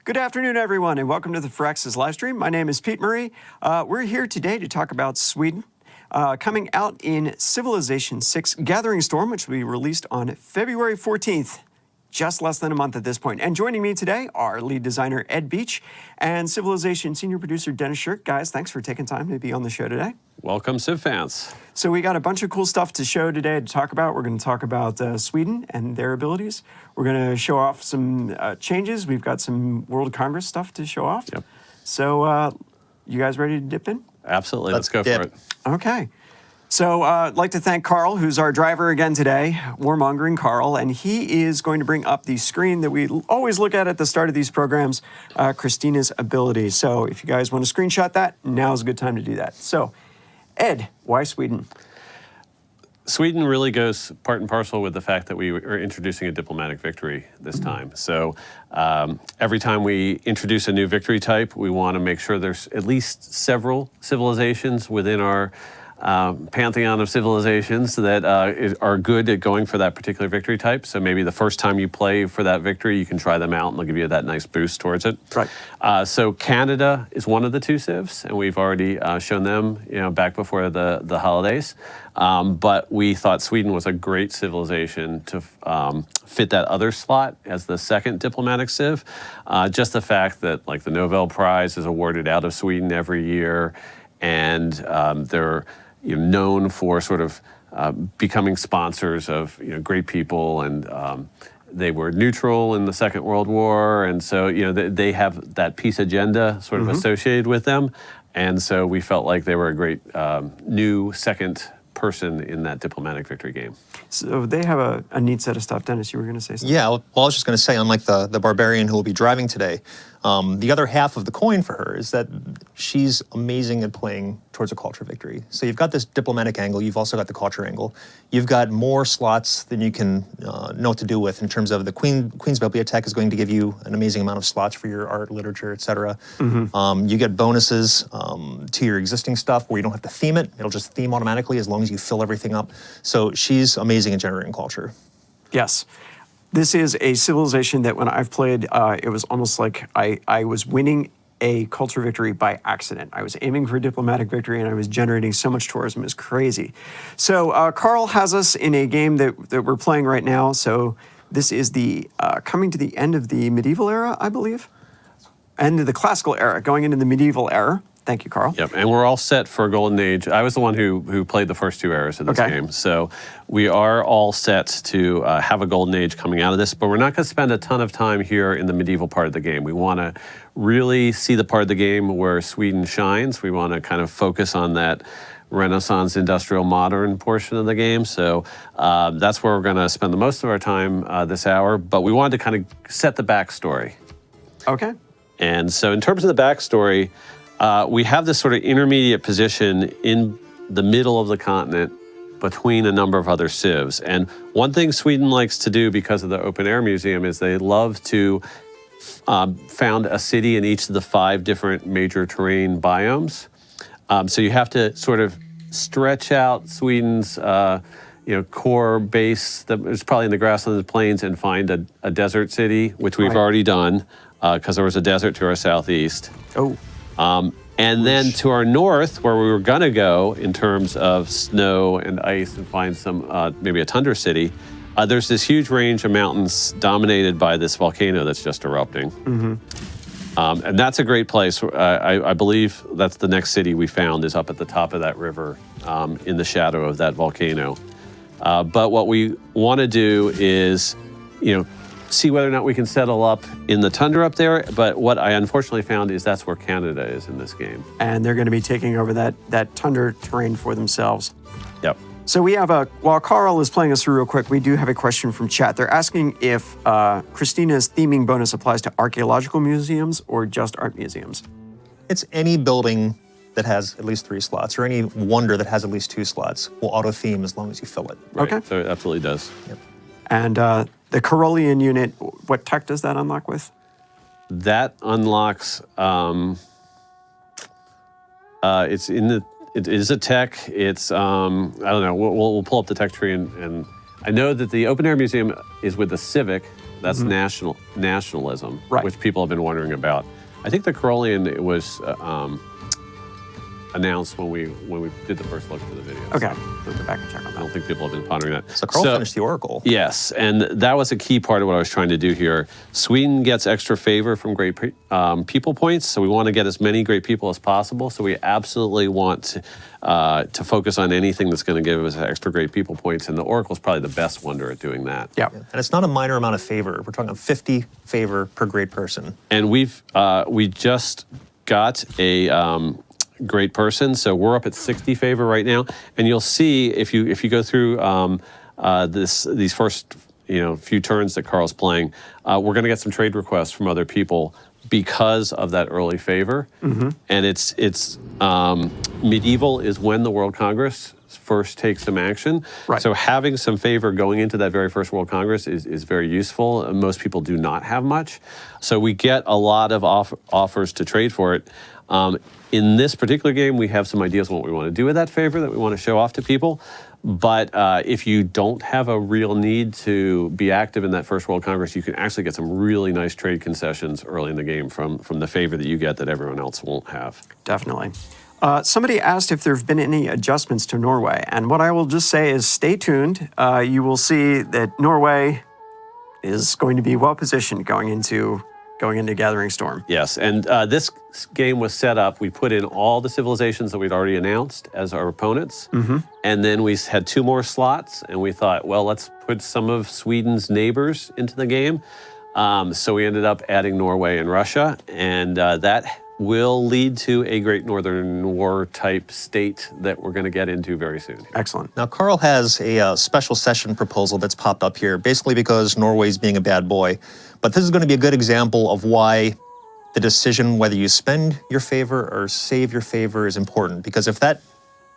Good afternoon, everyone, and welcome to the Phyrexis Livestream. My name is Pete Murray. We're here today to talk about Sweden. Coming out in Civilization 6 Gathering Storm, which will be released on February 14th, just less than a month at this point. And joining me today are lead designer Ed Beach and Civilization senior producer Dennis Shirk. Guys, thanks for taking time to be on the show today. Welcome, Civ fans. So we got a bunch of cool stuff to show today to talk about. We're going to talk about Sweden and their abilities. We're going to show off some changes. We've got some World Congress stuff to show off. Yep. So you guys ready to dip in? Absolutely. Let's go for it. Okay. So I'd like to thank Carl, who's our driver again today, warmongering Carl, and he is going to bring up the screen that we always look at the start of these programs, Christina's abilities. So if you guys want to screenshot that, now's a good time to do that. So, Ed, why Sweden? Sweden really goes part and parcel with the fact that we are introducing a diplomatic victory this time. So every time we introduce a new victory type, we want to make sure there's at least several civilizations within our pantheon of civilizations that are good at going for that particular victory type. So maybe the first time you play for that victory, you can try them out and they'll give you that nice boost towards it. Right. So Canada is one of the two civs, and we've already shown them, back before the holidays. But we thought Sweden was a great civilization to fit that other slot as the second diplomatic civ. Just the fact that the Nobel Prize is awarded out of Sweden every year, and they're known for sort of becoming sponsors of great people, and they were neutral in the Second World War, and so they have that peace agenda sort of associated with them, and so we felt like they were a great new second person in that diplomatic victory game. So they have a neat set of stuff. Dennis, you were going to say something? Yeah, well, I was just going to say, unlike the barbarian who will be driving today, the other half of the coin for her is that she's amazing at playing towards a culture victory. So you've got this diplomatic angle, you've also got the culture angle. You've got more slots than you can know what to do with in terms of the Queen's Bibliothèque is going to give you an amazing amount of slots for your art, literature, etc. You get bonuses to your existing stuff where you don't have to theme it. It'll just theme automatically as long as you fill everything up. So she's amazing at generating culture. Yes. This is a civilization that when I've played, it was almost like I was winning a culture victory by accident. I was aiming for a diplomatic victory and I was generating so much tourism. It's crazy. So Carl has us in a game that we're playing right now. So this is the coming to the end of the medieval era, I believe. End of the classical era, going into the medieval era. Thank you, Carl. Yep, and we're all set for a golden age. I was the one who played the first two eras of this game, so we are all set to have a golden age coming out of this, but we're not going to spend a ton of time here in the medieval part of the game. We want to really see the part of the game where Sweden shines. We want to kind of focus on that Renaissance, industrial, modern portion of the game, so that's where we're going to spend the most of our time this hour, but we wanted to kind of set the backstory. Okay. And so in terms of the backstory, we have this sort of intermediate position in the middle of the continent between a number of other civs. And one thing Sweden likes to do because of the open air museum is they love to found a city in each of the 5 different major terrain biomes. So you have to sort of stretch out Sweden's core base that is probably in the grasslands plains and find a desert city, which we've already done because there was a desert to our southeast. Oh. And then to our north, where we were going to go in terms of snow and ice and find some, maybe a tundra city, there's this huge range of mountains dominated by this volcano that's just erupting. And that's a great place. I believe that's the next city we found is up at the top of that river in the shadow of that volcano. But what we want to do is, see whether or not we can settle up in the tundra up there, but what I unfortunately found is that's where Canada is in this game. And they're going to be taking over that tundra terrain for themselves. Yep. So we have while Carl is playing us through real quick, we do have a question from chat. They're asking if Christina's theming bonus applies to archaeological museums or just art museums. It's any building that has at least 3 slots, or any wonder that has at least 2 slots will auto-theme as long as you fill it. Right. Okay. So it absolutely does. Yep. And the Carolean unit, what tech does that unlock with? That unlocks, it is a tech. It's, I don't know, we'll pull up the tech tree and I know that the Open Air Museum is with the Civic, That's nationalism, Right. which people have been wondering about. I think the Carolean was announced when we did the first look for the video. Okay, we'll go back and check on I that. don't think people have been pondering that. So Carl finished the Oracle. Yes, and that was a key part of what I was trying to do here. Sweden gets extra favor from great people points, so we want to get as many great people as possible. So we absolutely want to focus on anything that's going to give us extra great people points, and the Oracle is probably the best wonder at doing that. Yeah. And it's not a minor amount of favor. We're talking 50 favor per great person. And we just got a great person, so we're up at 60 favor right now. And you'll see if you go through these first few turns that Carl's playing, we're going to get some trade requests from other people because of that early favor. Mm-hmm. And it's medieval is when the World Congress first takes some action. Right. So having some favor going into that very first World Congress is very useful. Most people do not have much. So we get a lot of offers to trade for it. In this particular game, we have some ideas on what we want to do with that favor that we want to show off to people. But if you don't have a real need to be active in that first World Congress, you can actually get some really nice trade concessions early in the game from the favor that you get that everyone else won't have. Definitely. Somebody asked if there have been any adjustments to Norway, and what I will just say is stay tuned. You will see that Norway is going to be well positioned going into Gathering Storm. Yes, and this game was set up. We put in all the civilizations that we'd already announced as our opponents, and then we had 2 more slots, and we thought, well, let's put some of Sweden's neighbors into the game. So we ended up adding Norway and Russia, and that will lead to a Great Northern War type state that we're going to get into very soon. Excellent. Now, Carl has a special session proposal that's popped up here, basically because Norway's being a bad boy. But this is going to be a good example of why the decision whether you spend your favor or save your favor is important. Because if that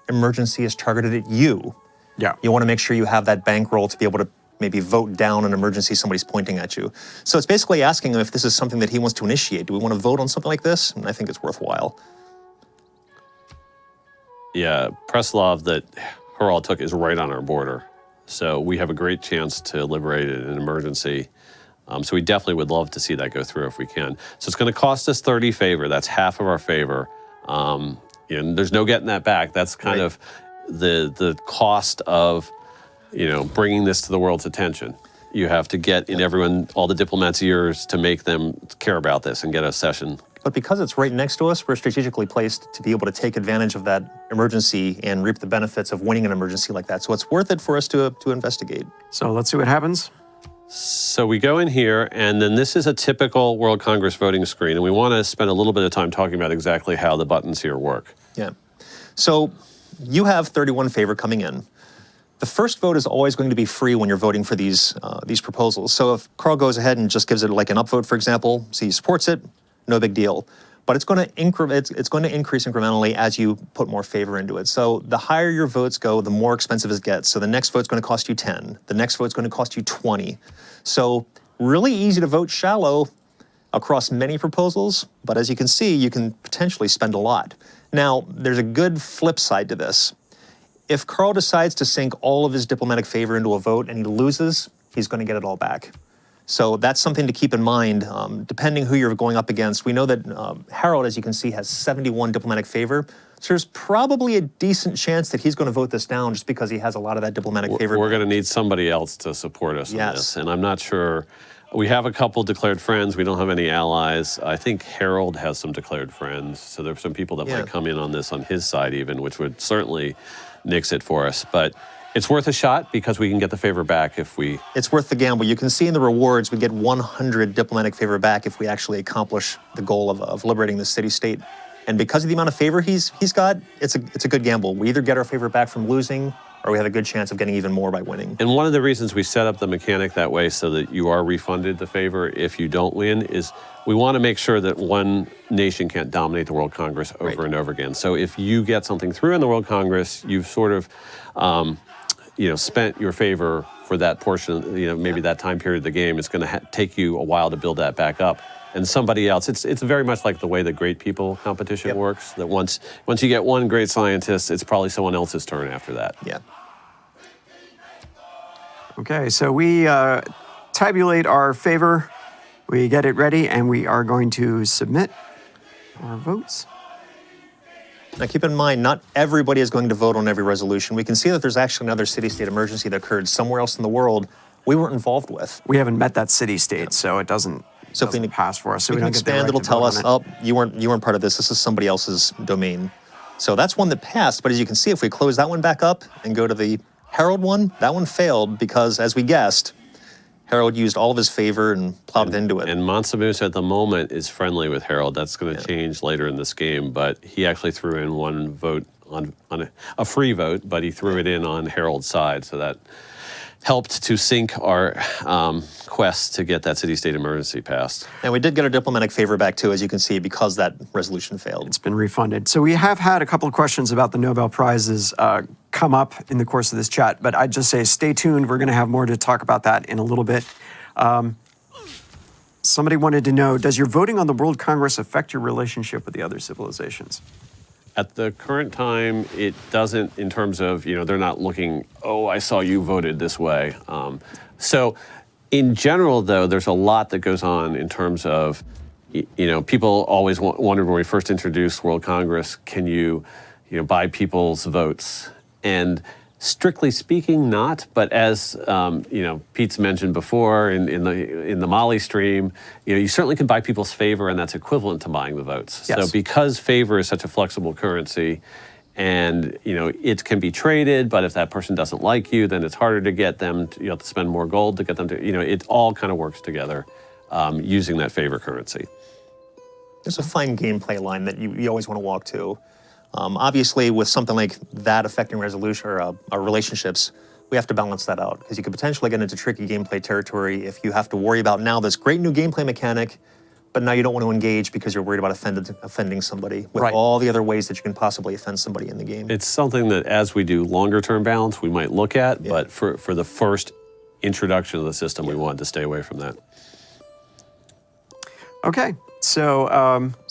emergency is targeted at you, you want to make sure you have that bankroll to be able to maybe vote down an emergency somebody's pointing at you. So it's basically asking him if this is something that he wants to initiate. Do we want to vote on something like this? And I think it's worthwhile. Yeah, Preslov that Harald took is right on our border. So we have a great chance to liberate it in an emergency. So we definitely would love to see that go through if we can. So it's going to cost us 30 favor. That's half of our favor. And there's no getting that back. That's kind of the cost of bringing this to the world's attention. You have to get in all the diplomats' ears to make them care about this and get a session. But because it's right next to us, we're strategically placed to be able to take advantage of that emergency and reap the benefits of winning an emergency like that. So it's worth it for us to investigate. So let's see what happens. So we go in here, and then this is a typical World Congress voting screen, and we want to spend a little bit of time talking about exactly how the buttons here work. Yeah. So you have 31 favor coming in. The first vote is always going to be free when you're voting for these proposals. So if Carl goes ahead and just gives it like an upvote, for example, so he supports it, no big deal. But it's going to increase incrementally as you put more favor into it. So the higher your votes go, the more expensive it gets. So the next vote's going to cost you 10. The next vote's going to cost you 20. So really easy to vote shallow across many proposals. But as you can see, you can potentially spend a lot. Now, there's a good flip side to this. If Carl decides to sink all of his diplomatic favor into a vote and he loses, he's going to get it all back. So that's something to keep in mind, depending who you're going up against. We know that Harold, as you can see, has 71 diplomatic favor. So there's probably a decent chance that he's going to vote this down just because he has a lot of that diplomatic favor. We're going to need somebody else to support us on this. And I'm not sure. We have a couple declared friends. We don't have any allies. I think Harold has some declared friends. So there's some people that might come in on this on his side even, which would certainly nix it for us. But it's worth a shot because we can get the favor back if we... It's worth the gamble. You can see in the rewards, we get 100 diplomatic favor back if we actually accomplish the goal of liberating the city-state. And because of the amount of favor he's got, it's a good gamble. We either get our favor back from losing, or we have a good chance of getting even more by winning. And one of the reasons we set up the mechanic that way so that you are refunded the favor if you don't win is we want to make sure that one nation can't dominate the World Congress over and over again. So if you get something through in the World Congress, you've sort of spent your favor for that portion, maybe that time period of the game. It's going to take you a while to build that back up. And somebody else, it's very much like the way the great people competition works, that once you get one great scientist, it's probably someone else's turn after that. Yeah. Okay, so we tabulate our favor. We get it ready, and we are going to submit our votes. Now keep in mind, not everybody is going to vote on every resolution. We can see that there's actually another city-state emergency that occurred somewhere else in the world we weren't involved with. We haven't met that city-state, so it doesn't, So if we pass for us. So we we can don't get the expand, right it'll to tell vote us, on it. oh, you weren't part of this. This is somebody else's domain. So that's one that passed, but as you can see, if we close that one back up and go to the Herald one, that one failed because, as we guessed, Harold used all of his favor and plowed it into it. And Monsamus at the moment is friendly with Harold. That's going to change later in this game, but he actually threw in one vote on a free vote, but he threw it in on Harold's side, so that helped to sink our quest to get that city-state emergency passed. And we did get our diplomatic favor back too, as you can see, because that resolution failed. It's been refunded. So we have had a couple of questions about the Nobel Prizes come up in the course of this chat, but I'd just say stay tuned. We're going to have more to talk about that in a little bit. Somebody wanted to know, does your voting on the World Congress affect your relationship with the other civilizations? At the current time, it doesn't in terms of, they're not looking, oh, I saw you voted this way. So in general, though, there's a lot that goes on in terms of, people always wondered when we first introduced World Congress, can you buy people's votes? And strictly speaking, not. But as Pete's mentioned before in the Mali stream, you certainly can buy people's favor, and that's equivalent to buying the votes. Yes. So because favor is such a flexible currency, and it can be traded, but if that person doesn't like you, then it's harder to get them. You have to spend more gold to get them to. It all kind of works together using that favor currency. There's a fine gameplay line that you always want to walk to. Obviously, with something like that affecting resolution or our relationships, we have to balance that out because you could potentially get into tricky gameplay territory if you have to worry about now this great new gameplay mechanic, but now you don't want to engage because you're worried about offending somebody with all the other ways that you can possibly offend somebody in the game. It's something that as we do longer term balance, we might look at, but for the first introduction of the system, we wanted to stay away from that. Okay. So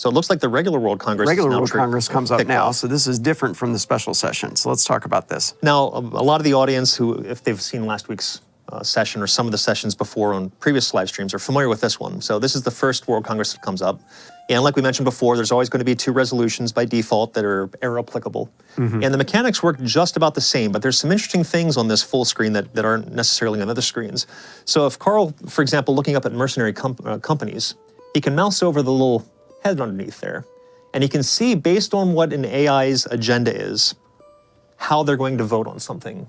it looks like the regular World Congress Congress comes up now. off. So this is different from the special session. So let's talk about this. Now, a lot of the audience who, if they've seen last week's session or some of the sessions before on previous live streams, are familiar with this one. So this is the first World Congress that comes up. And like we mentioned before, there's always going to be 2 resolutions by default that are error applicable. And the mechanics work just about the same, but there's some interesting things on this full screen that aren't necessarily on other screens. So if Carl, for example, looking up at mercenary companies, he can mouse over the little head underneath there, and he can see, based on what an AI's agenda is, how they're going to vote on something.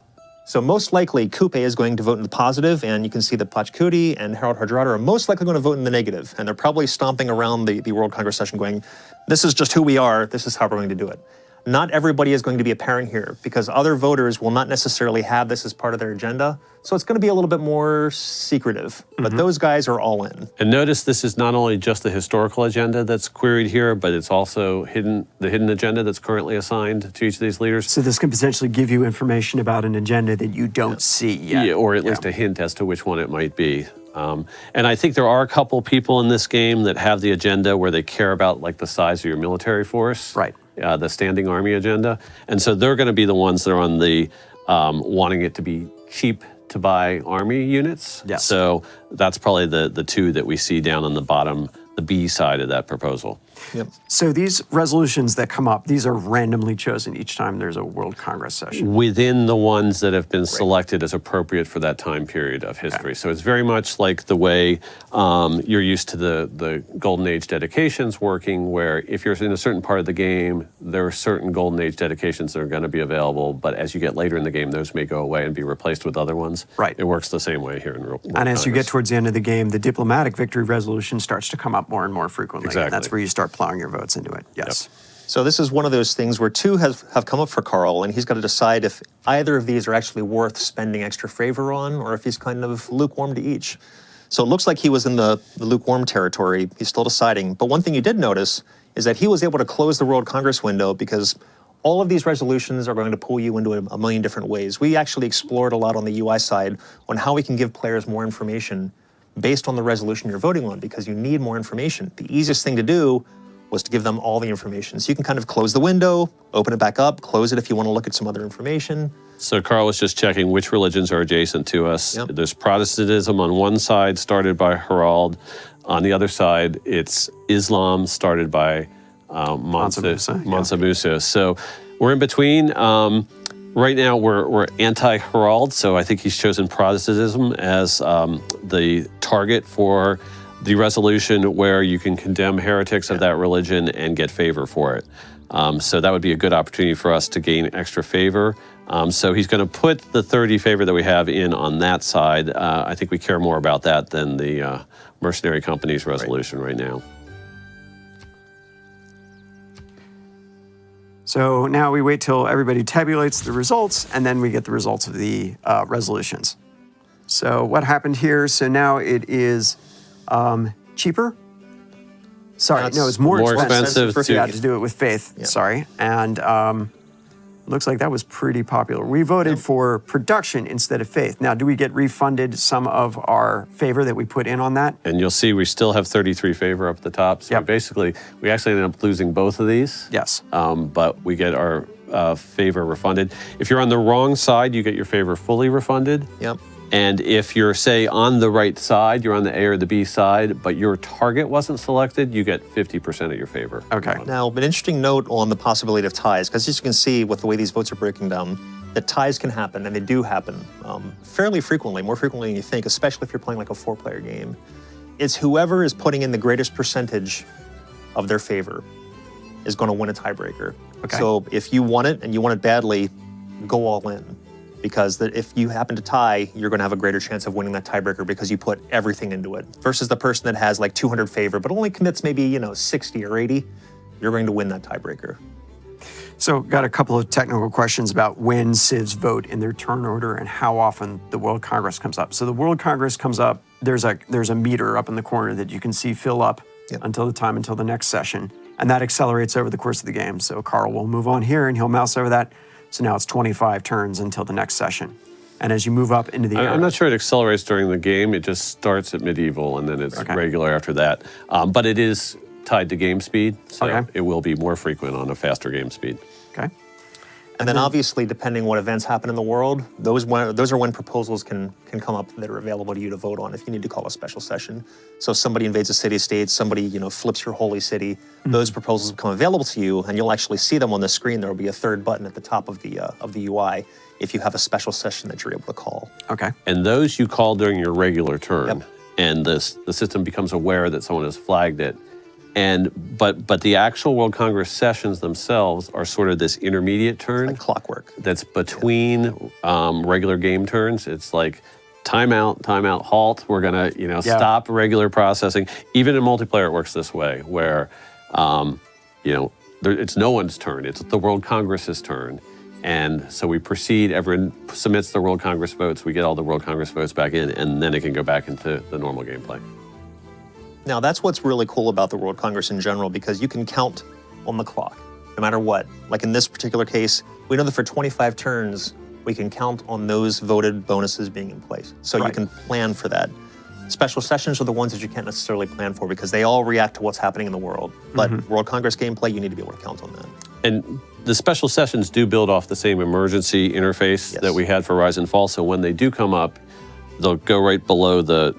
So most likely, Coupe is going to vote in the positive, and you can see that Pachkuti and Harold Hardrada are most likely going to vote in the negative, and they're probably stomping around the World Congress session going, this is just who we are, this is how we're going to do it. Not everybody is going to be apparent here, because other voters will not necessarily have this as part of their agenda, so it's going to be a little bit more secretive, but those guys are all in. And notice this is not only just the historical agenda that's queried here, but it's also the hidden agenda that's currently assigned to each of these leaders. So this can potentially give you information about an agenda that you don't see yet. Yeah, or at least a hint as to which one it might be. And I think there are a couple people in this game that have the agenda where they care about like the size of your military force. Right. The standing army agenda. And so they're going to be the ones that are on the wanting it to be cheap to buy army units. Yes. So that's probably the 2 that we see down on the bottom, the B side of that proposal. Yep. So these resolutions that come up, these are randomly chosen each time there's a World Congress session. Within the ones that have been selected as appropriate for that time period of history. So it's very much like the way you're used to the Golden Age dedications working, where if you're in a certain part of the game, there are certain Golden Age dedications that are going to be available, but as you get later in the game, those may go away and be replaced with other ones. Right. It works the same way here in World And as you get Congress. towards the end of the game, the diplomatic victory resolution starts to come up more and more frequently. Exactly. And that's where you start plowing your votes into it. Yes. So this is one of those things where 2 have come up for Carl, and he's got to decide if either of these are actually worth spending extra favor on, or if he's kind of lukewarm to each. So it looks like he was in the lukewarm territory. He's still deciding. But one thing you did notice is that he was able to close the World Congress window because all of these resolutions are going to pull you into a million different ways. We actually explored a lot on the UI side on how we can give players more information based on the resolution you're voting on, because you need more information. The easiest thing to do was to give them all the information. So you can kind of close the window, open it back up, close it if you want to look at some other information. So Carl was just checking which religions are adjacent to us. Yep. There's Protestantism on one side, started by Harald. On the other side, it's Islam, started by Mansa Musa. So we're in between. Right now, we're anti-Harald, so I think he's chosen Protestantism as the target for the resolution where you can condemn heretics of that religion and get favor for it. So that would be a good opportunity for us to gain extra favor. So he's going to put the 30 favor that we have in on that side. I think we care more about that than the mercenary company's resolution right now. So now we wait till everybody tabulates the results, and then we get the results of the resolutions. So what happened here? So now it is cheaper. Sorry, no, it's more expensive to do it with faith. Yep. Sorry, and looks like that was pretty popular. We voted for production instead of faith. Now, do we get refunded some of our favor that we put in on that? And you'll see we still have 33 favor up at the top. So basically, we actually ended up losing both of these. Yes. But we get our favor refunded. If you're on the wrong side, you get your favor fully refunded. Yep. And if you're, say, on the right side, you're on the A or the B side, but your target wasn't selected, you get 50% of your favor. Okay. Now, an interesting note on the possibility of ties, because as you can see with the way these votes are breaking down, that ties can happen, and they do happen fairly frequently, more frequently than you think, especially if you're playing like a 4-player game. It's whoever is putting in the greatest percentage of their favor is going to win a tiebreaker. Okay. So if you want it, and you want it badly, go all in. Because if you happen to tie, you're going to have a greater chance of winning that tiebreaker because you put everything into it. Versus the person that has like 200 favor, but only commits maybe 60 or 80, you're going to win that tiebreaker. So got a couple of technical questions about when civs vote in their turn order and how often the World Congress comes up. So the World Congress comes up, there's a meter up in the corner that you can see fill up until the next session. And that accelerates over the course of the game. So Carl will move on here and he'll mouse over that. So now it's 25 turns until the next session. And as you move up into the era, I'm not sure it accelerates during the game. It just starts at medieval and then it's regular after that. But it is tied to game speed, so it will be more frequent on a faster game speed. Okay. And then obviously, depending what events happen in the world, those are when proposals can come up that are available to you to vote on if you need to call a special session. So if somebody invades a city-state, somebody flips your holy city, those proposals become available to you, and you'll actually see them on the screen. There will be a third button at the top of the UI if you have a special session that you're able to call. Okay. And those you call during your regular turn, and the system becomes aware that someone has flagged it. But the actual World Congress sessions themselves are sort of this intermediate turn. Like clockwork. That's between regular game turns. It's like timeout, halt. We're gonna stop regular processing. Even in multiplayer, it works this way, where it's no one's turn. It's the World Congress's turn. And so we proceed, everyone submits the World Congress votes, we get all the World Congress votes back in, and then it can go back into the normal gameplay. Now, that's what's really cool about the World Congress in general, because you can count on the clock, no matter what. Like in this particular case, we know that for 25 turns, we can count on those voted bonuses being in place. So you can plan for that. Special sessions are the ones that you can't necessarily plan for because they all react to what's happening in the world. But World Congress gameplay, you need to be able to count on that. And the special sessions do build off the same emergency interface that we had for Rise and Fall. So when they do come up, they'll go right below the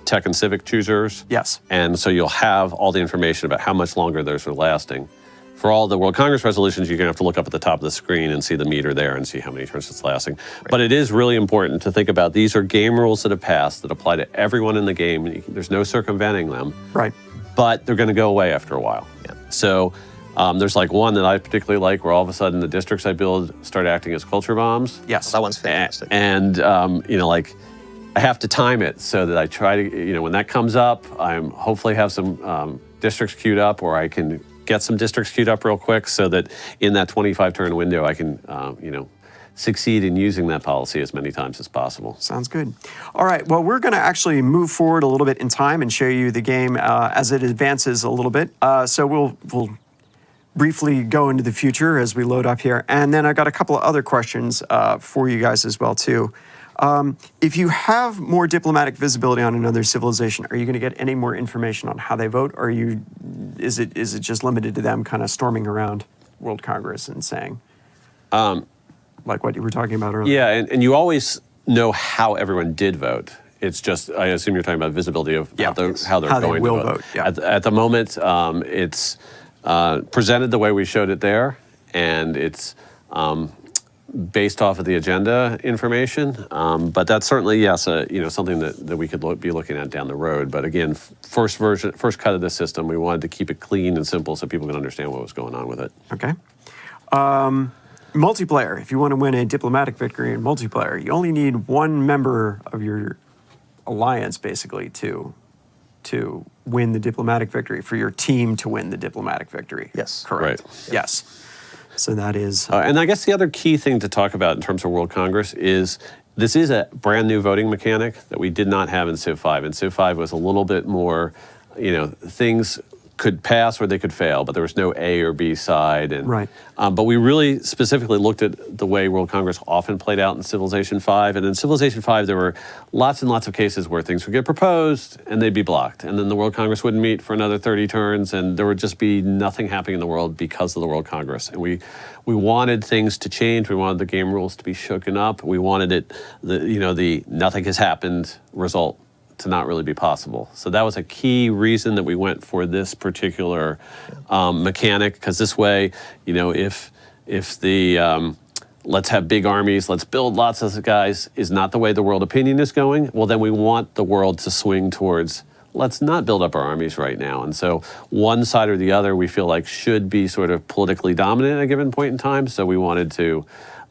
tech and civic choosers. Yes. And so you'll have all the information about how much longer those are lasting. For all the World Congress resolutions, you're going to have to look up at the top of the screen and see the meter there and see how many turns it's lasting. But it is really important to think about these are game rules that have passed that apply to everyone in the game. There's no circumventing them. Right. But they're going to go away after a while. Yeah. So there's like one that I particularly like where all of a sudden the districts I build start acting as culture bombs. Yes. That one's fantastic. And I have to time it so that I try to, when that comes up, I'm hopefully have some districts queued up, or I can get some districts queued up real quick so that in that 25 turn window, I can, succeed in using that policy as many times as possible. Sounds good. All right, well, we're going to actually move forward a little bit in time and show you the game as it advances a little bit. So we'll briefly go into the future as we load up here. And then I got a couple of other questions for you guys as well, too. If you have more diplomatic visibility on another civilization, are you going to get any more information on how they vote, or is it just limited to them kind of storming around World Congress and saying? like what you were talking about earlier. Yeah, and you always know how everyone did vote. It's just, I assume you're talking about visibility of how they're How they going will to vote. vote, yeah. At the moment, it's presented the way we showed it there, and it's based off of the agenda information. But that's certainly, yes, something that we could be looking at down the road. But again, first cut of the system, we wanted to keep it clean and simple so people can understand what was going on with it. Okay. Multiplayer. If you want to win a diplomatic victory in multiplayer, you only need one member of your alliance, basically, to win the diplomatic victory, for your team to win the diplomatic victory. Yes. Correct. Right. Yes. So that is... And I guess the other key thing to talk about in terms of World Congress is this is a brand new voting mechanic that we did not have in Civ 5. And Civ 5 was a little bit more, things could pass or they could fail, but there was no A or B side. And, right. But we really specifically looked at the way World Congress often played out in Civilization 5. And in Civilization 5, there were lots and lots of cases where things would get proposed and they'd be blocked. And then the World Congress wouldn't meet for another 30 turns, and there would just be nothing happening in the world because of the World Congress. And we wanted things to change. We wanted the game rules to be shaken up. We wanted the nothing has happened result to not really be possible. So that was a key reason that we went for this particular mechanic, because this way, if the let's have big armies, let's build lots of guys is not the way the world opinion is going, well, then we want the world to swing towards let's not build up our armies right now. And so one side or the other we feel like should be sort of politically dominant at a given point in time. So we wanted to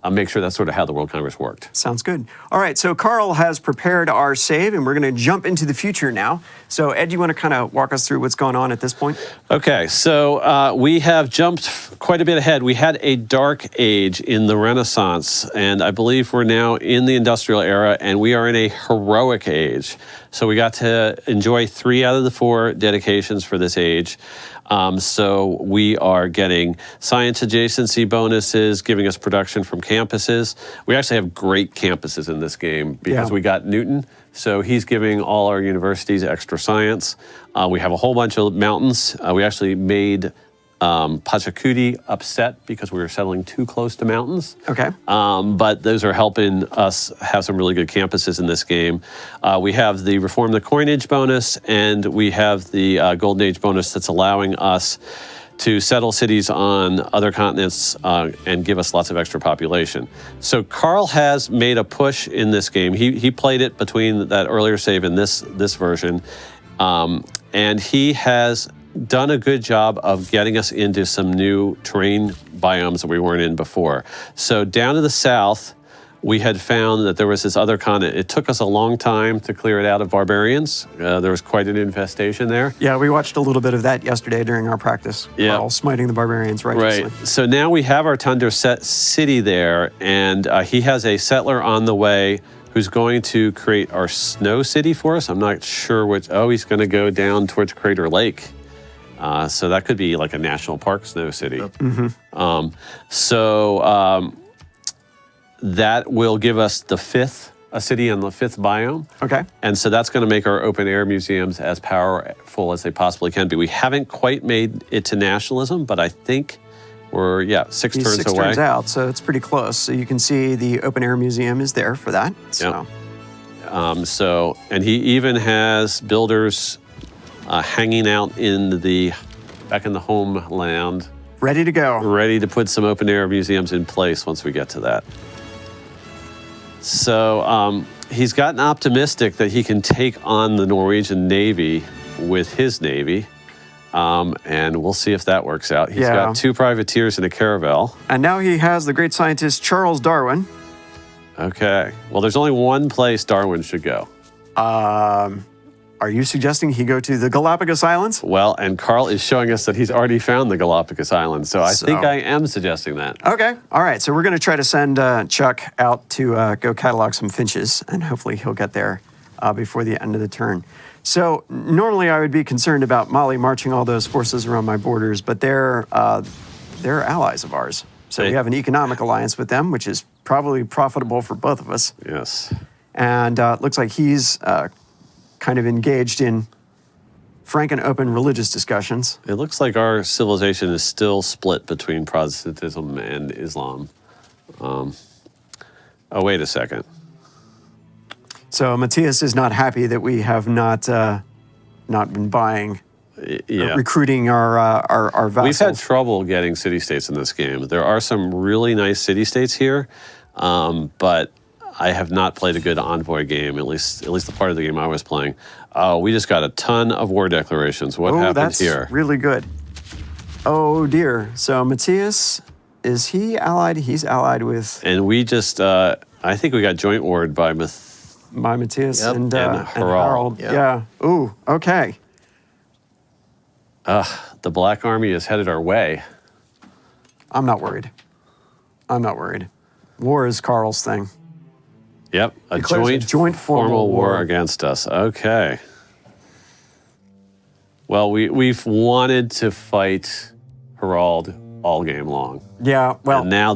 make sure that's sort of how the World Congress worked. Sounds good. All right, so Carl has prepared our save, and we're going to jump into the future now. So Ed, you want to kind of walk us through what's going on at this point? Okay, so we have jumped quite a bit ahead. We had a dark age in the Renaissance, and I believe we're now in the industrial era, and we are in a heroic age. So we got to enjoy 3 out of the 4 dedications for this age. So we are getting science adjacency bonuses, giving us production from campuses. We actually have great campuses in this game because we got Newton. So he's giving all our universities extra science. We have a whole bunch of mountains. We actually made Pachacuti upset because we were settling too close to mountains. Okay. But those are helping us have some really good campuses in this game. We have the Reform the Coinage bonus, and we have the Golden Age bonus that's allowing us to settle cities on other continents and give us lots of extra population. So Carl has made a push in this game. He played it between that earlier save and this version, and he has done a good job of getting us into some new terrain biomes that we weren't in before. So down to the south, we had found that there was this other continent. It took us a long time to clear it out of barbarians. There was quite an infestation there. Yeah, we watched a little bit of that yesterday during our practice. Yeah. Carl smiting the barbarians righteously. Right. So now we have our Tundra city there, and he has a settler on the way who's going to create our snow city for us. I'm not sure which. Oh, he's going to go down towards Crater Lake. So that could be like a national park snow city. Mm-hmm. That will give us a city in the 5th biome. Okay. And so that's going to make our open air museums as powerful as they possibly can be. We haven't quite made it to nationalism, but I think we're, 6 He's turns 6 away. turns out, so it's pretty close. So you can see the open air museum is there for that. So. Yep. And he even has builders hanging out back in the homeland. Ready to go. Ready to put some open air museums in place once we get to that. So he's gotten optimistic that he can take on the Norwegian Navy with his Navy. And we'll see if that works out. He's got 2 privateers and a caravel. And now he has the great scientist Charles Darwin. Okay. Well, there's only one place Darwin should go. Are you suggesting he go to the Galapagos Islands? Well, and Carl is showing us that he's already found the Galapagos Islands, so I think I am suggesting that. Okay, all right. So we're going to try to send Chuck out to go catalog some finches, and hopefully he'll get there before the end of the turn. So normally I would be concerned about Mali marching all those forces around my borders, but they're allies of ours. So we have an economic alliance with them, which is probably profitable for both of us. Yes. And it looks like he's kind of engaged in frank and open religious discussions. It looks like our civilization is still split between Protestantism and Islam. Oh, wait a second. So Matthias is not happy that we have not been buying, Yeah. recruiting our vassals. We've had trouble getting city-states in this game. There are some really nice city-states here, but I have not played a good envoy game, at least the part of the game I was playing. We just got a ton of war declarations. What happened that's here? Really good. Oh dear. So Matthias, is he allied? He's allied with And we just, I think we got joint warred by Matthias Yep. and And Harold. Yeah. Yeah. Ooh. Okay. the Black Army is headed our way. I'm not worried. War is Carl's thing. Yep, a Declares a joint formal war war. against us. Okay. Well, we've wanted to fight Harald all game long. Yeah. Well. And now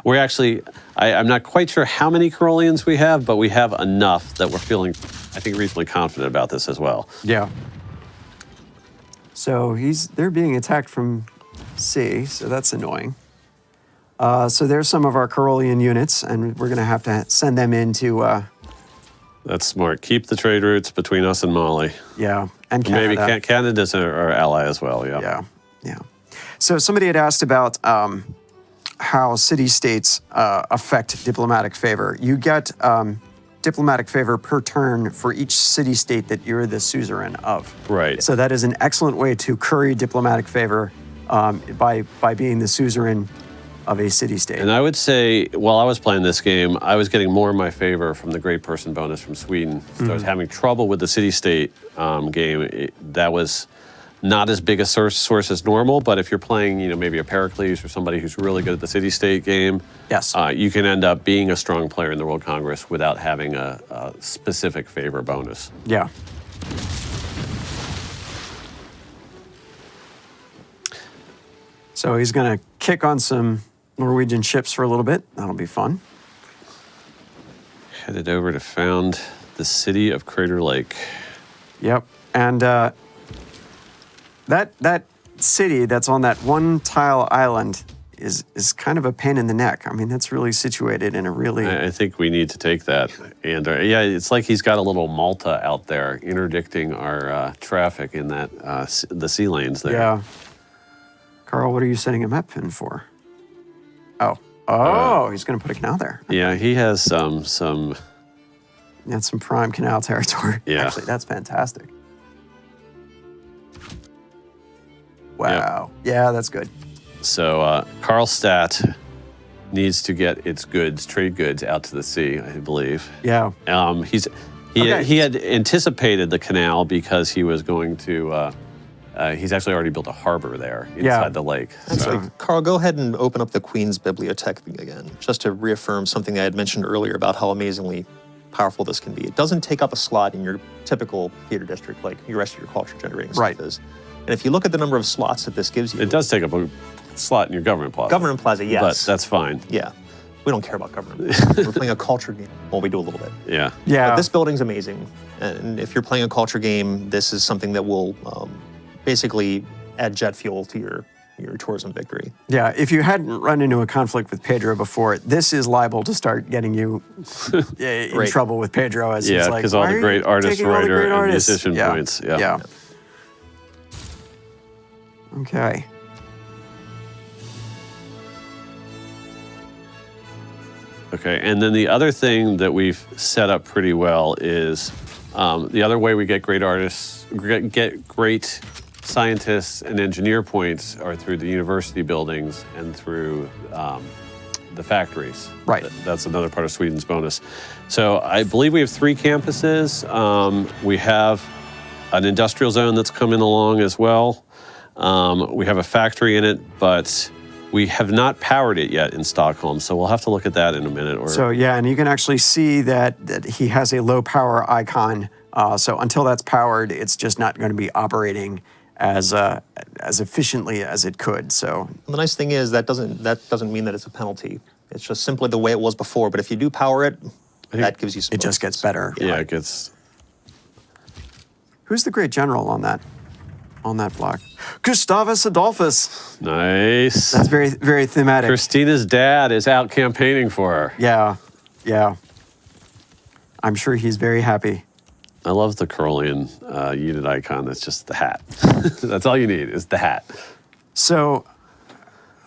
we're actually, I'm not quite sure how many Carolians we have, but we have enough that we're feeling, I think, reasonably confident about this as well. Yeah. So they're being attacked from sea, so that's annoying. So there's some of our Carolian units, and we're going to have to send them into, That's smart. Keep the trade routes between us and Mali. and Canada. Maybe Canada's our ally as well, yeah. Yeah. So somebody had asked about how city-states affect diplomatic favor. You get diplomatic favor per turn for each city-state that you're the suzerain of. Right. So that is an excellent way to curry diplomatic favor by being the suzerain of a city-state. And I would say, while I was playing this game, I was getting more in my favor from the Great Person bonus from Sweden. So I was having trouble with the city-state game. That was not as big a source as normal, but if you're playing, maybe a Pericles or somebody who's really good at the city-state game, Yes. You can end up being a strong player in the World Congress without having a specific favor bonus. Yeah. So he's going to kick on some Norwegian ships for a little bit. That'll be fun. Headed over to found the city of Crater Lake. Yep. And that city that's on that one tile island is kind of a pain in the neck. I mean, that's really situated in a really... I think we need to take that. And yeah, it's like he's got a little Malta out there interdicting our traffic in that the sea lanes there. Yeah. Carl, what are you setting a map pin for? Oh, he's going to put a canal there. Yeah, he has some. That's some prime canal territory. Yeah. Actually, that's fantastic. Wow. Yeah, that's good. So Karlstadt needs to get its trade goods out to the sea, I believe. Yeah. He had anticipated the canal because he was going to. He's actually already built a harbor there inside the lake. Actually, Carl, go ahead and open up the Queen's Bibliothèque thing again, just to reaffirm something I had mentioned earlier about how amazingly powerful this can be. It doesn't take up a slot in your typical theater district like the rest of your culture generating stuff is. And if you look at the number of slots that this gives you... It does take up a slot in your government plaza. Government plaza, yes. But that's fine. Yeah. We don't care about government. We're playing a culture game. Well, we do a little bit. Yeah. Yeah. But this building's amazing. And if you're playing a culture game, this is something that will basically add jet fuel to your tourism victory. Yeah, if you hadn't run into a conflict with Pedro before, this is liable to start getting you in trouble with Pedro. As he's like, because all the great artist, writer, and musician yeah. points. Yeah. Okay. Okay, and then the other thing that we've set up pretty well is the other way we get great artists, get great scientists and engineer points are through the university buildings and through the factories. Right. That's another part of Sweden's bonus. So I believe we have 3 campuses. We have an industrial zone that's coming along as well. We have a factory in it, but we have not powered it yet in Stockholm, so we'll have to look at that in a minute. So yeah, and you can actually see that he has a low power icon. So until that's powered, it's just not going to be operating as efficiently as it could. So the nice thing is that doesn't mean that it's a penalty. It's just simply the way it was before. But if you do power it, that gives you some. it just gets better. Yeah, it gets. Who's the great general on that block? Gustavus Adolphus. Nice. That's very, very thematic. Christina's dad is out campaigning for her. Yeah. Yeah. I'm sure he's very happy. I love the Carolean unit icon. That's just the hat. That's all you need is the hat. So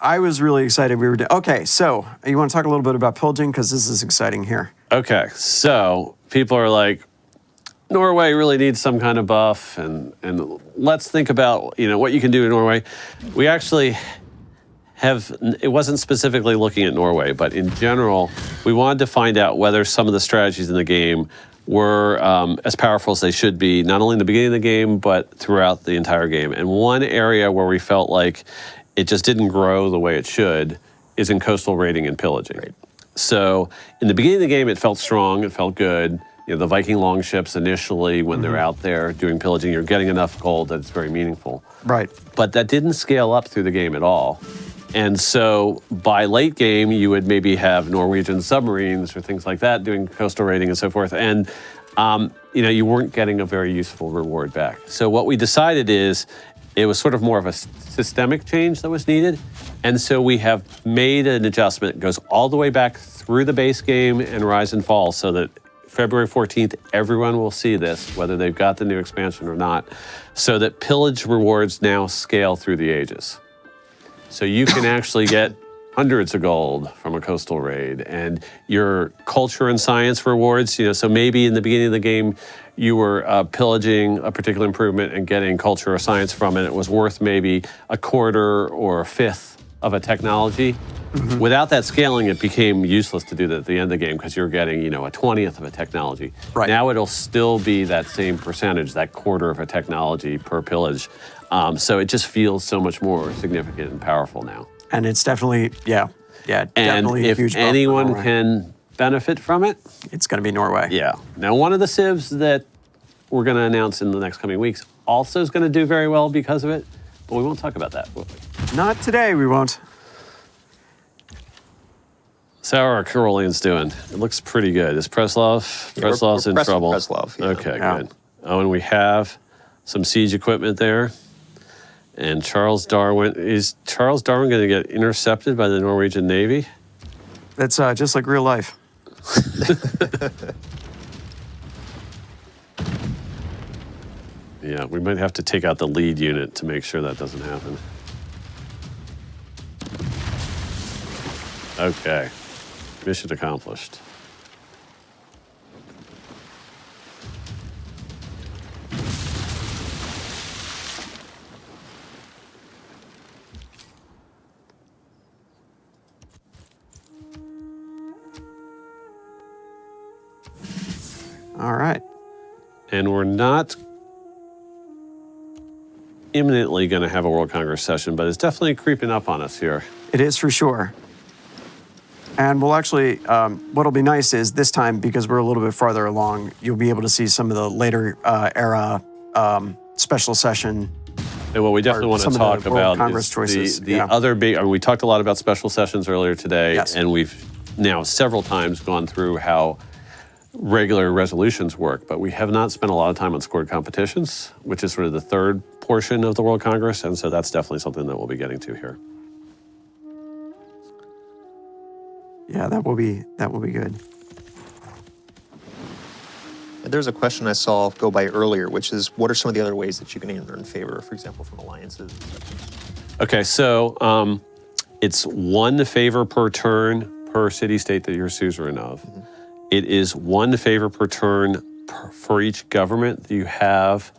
I was really excited. Okay, so you want to talk a little bit about pillaging? Because this is exciting here. Okay, so people are like, Norway really needs some kind of buff, and let's think about what you can do in Norway. We actually it wasn't specifically looking at Norway, but in general, we wanted to find out whether some of the strategies in the game were as powerful as they should be, not only in the beginning of the game, but throughout the entire game. And one area where we felt like it just didn't grow the way it should is in coastal raiding and pillaging. Right. So in the beginning of the game, it felt strong, it felt good. The Viking longships initially, when they're out there doing pillaging, you're getting enough gold that it's very meaningful. Right. But that didn't scale up through the game at all. And so by late game, you would maybe have Norwegian submarines or things like that doing coastal raiding and so forth. And, you weren't getting a very useful reward back. So what we decided is it was sort of more of a systemic change that was needed. And so we have made an adjustment. It goes all the way back through the base game and Rise and Fall so that February 14th, everyone will see this, whether they've got the new expansion or not, so that pillage rewards now scale through the ages. So you can actually get hundreds of gold from a coastal raid, and your culture and science rewards, so maybe in the beginning of the game, you were pillaging a particular improvement and getting culture or science from it. It was worth maybe a quarter or a fifth of a technology. Mm-hmm. Without that scaling, it became useless to do that at the end of the game because you're getting, a 20th of a technology. Right. Now it'll still be that same percentage, that quarter of a technology per pillage. So it just feels so much more significant and powerful now. And it's definitely, definitely a huge And if buff anyone for Norway. can benefit from it, It's going to be Norway. yeah. Now, one of the civs that we're going to announce in the next coming weeks also is going to do very well because of it, but we won't talk about that, will we? Not today, we won't. So how are our Caroleans doing? It looks pretty good. Is Preslov's we're in pressing trouble? Preslov, yeah. Okay, Yeah. good. Oh, and we have some siege equipment there. And Charles Darwin, is Charles Darwin going to get intercepted by the Norwegian Navy? That's just like real life. Yeah, we might have to take out the lead unit to make sure that doesn't happen. Okay, mission accomplished. All right. And we're not imminently going to have a World Congress session, but it's definitely creeping up on us here. It is for sure. And we'll actually, what'll be nice is this time, because we're a little bit farther along, you'll be able to see some of the later era special session. And what we definitely want to some of talk the World about Congress is choices, the yeah. other big, we talked a lot about special sessions earlier today, Yes. and we've now several times gone through how regular resolutions work, but we have not spent a lot of time on scored competitions, which is sort of the third portion of the World Congress, and so that's definitely something that we'll be getting to here. Yeah, that will be good. There's a question I saw go by earlier, which is what are some of the other ways that you can earn favor, for example, from alliances? Okay, so it's 1 favor per turn per city-state that you're suzerain of. Mm-hmm. It is 1 favor per turn for each government that you have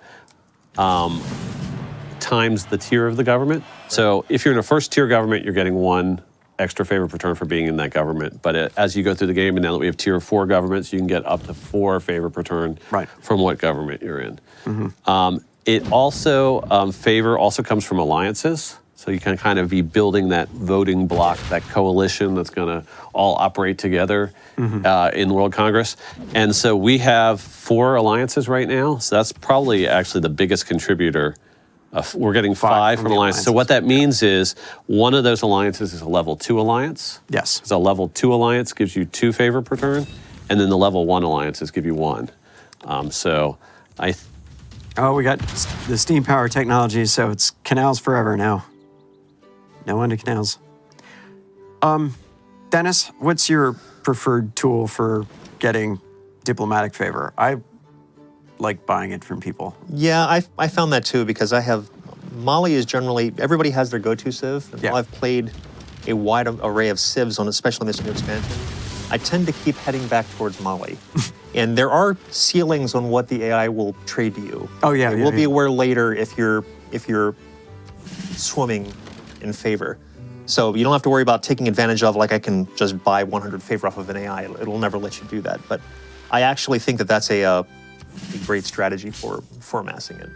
times the tier of the government. Right. So if you're in a first-tier government, you're getting 1 extra favor per turn for being in that government. But as you go through the game, and now that we have tier 4 governments, you can get up to 4 favor per turn from what government you're in. Mm-hmm. It also, favor also comes from alliances. So you can kind of be building that voting bloc, that coalition that's going to all operate together in World Congress. And so we have 4 alliances right now. So that's probably actually the biggest contributor. We're getting 5 from alliances. So what that means is one of those alliances is a level 2 alliance. Yes. So a level 2 alliance gives you 2 favor per turn, and then the level 1 alliances give you 1. Oh, we got the steam power technology, so it's canals forever now. No end to canals. Dennis, what's your preferred tool for getting diplomatic favor. I like buying it from people. Yeah, I found that too because I have Mali is generally everybody has their go-to civ. And while I've played a wide array of civs on especially this new expansion, I tend to keep heading back towards Mali. And there are ceilings on what the AI will trade to you. Oh yeah, We'll be aware later if you're swimming in favor. So you don't have to worry about taking advantage of, like I can just buy 100 favor off of an AI. It'll never let you do that. But I actually think that that's a great strategy for amassing it.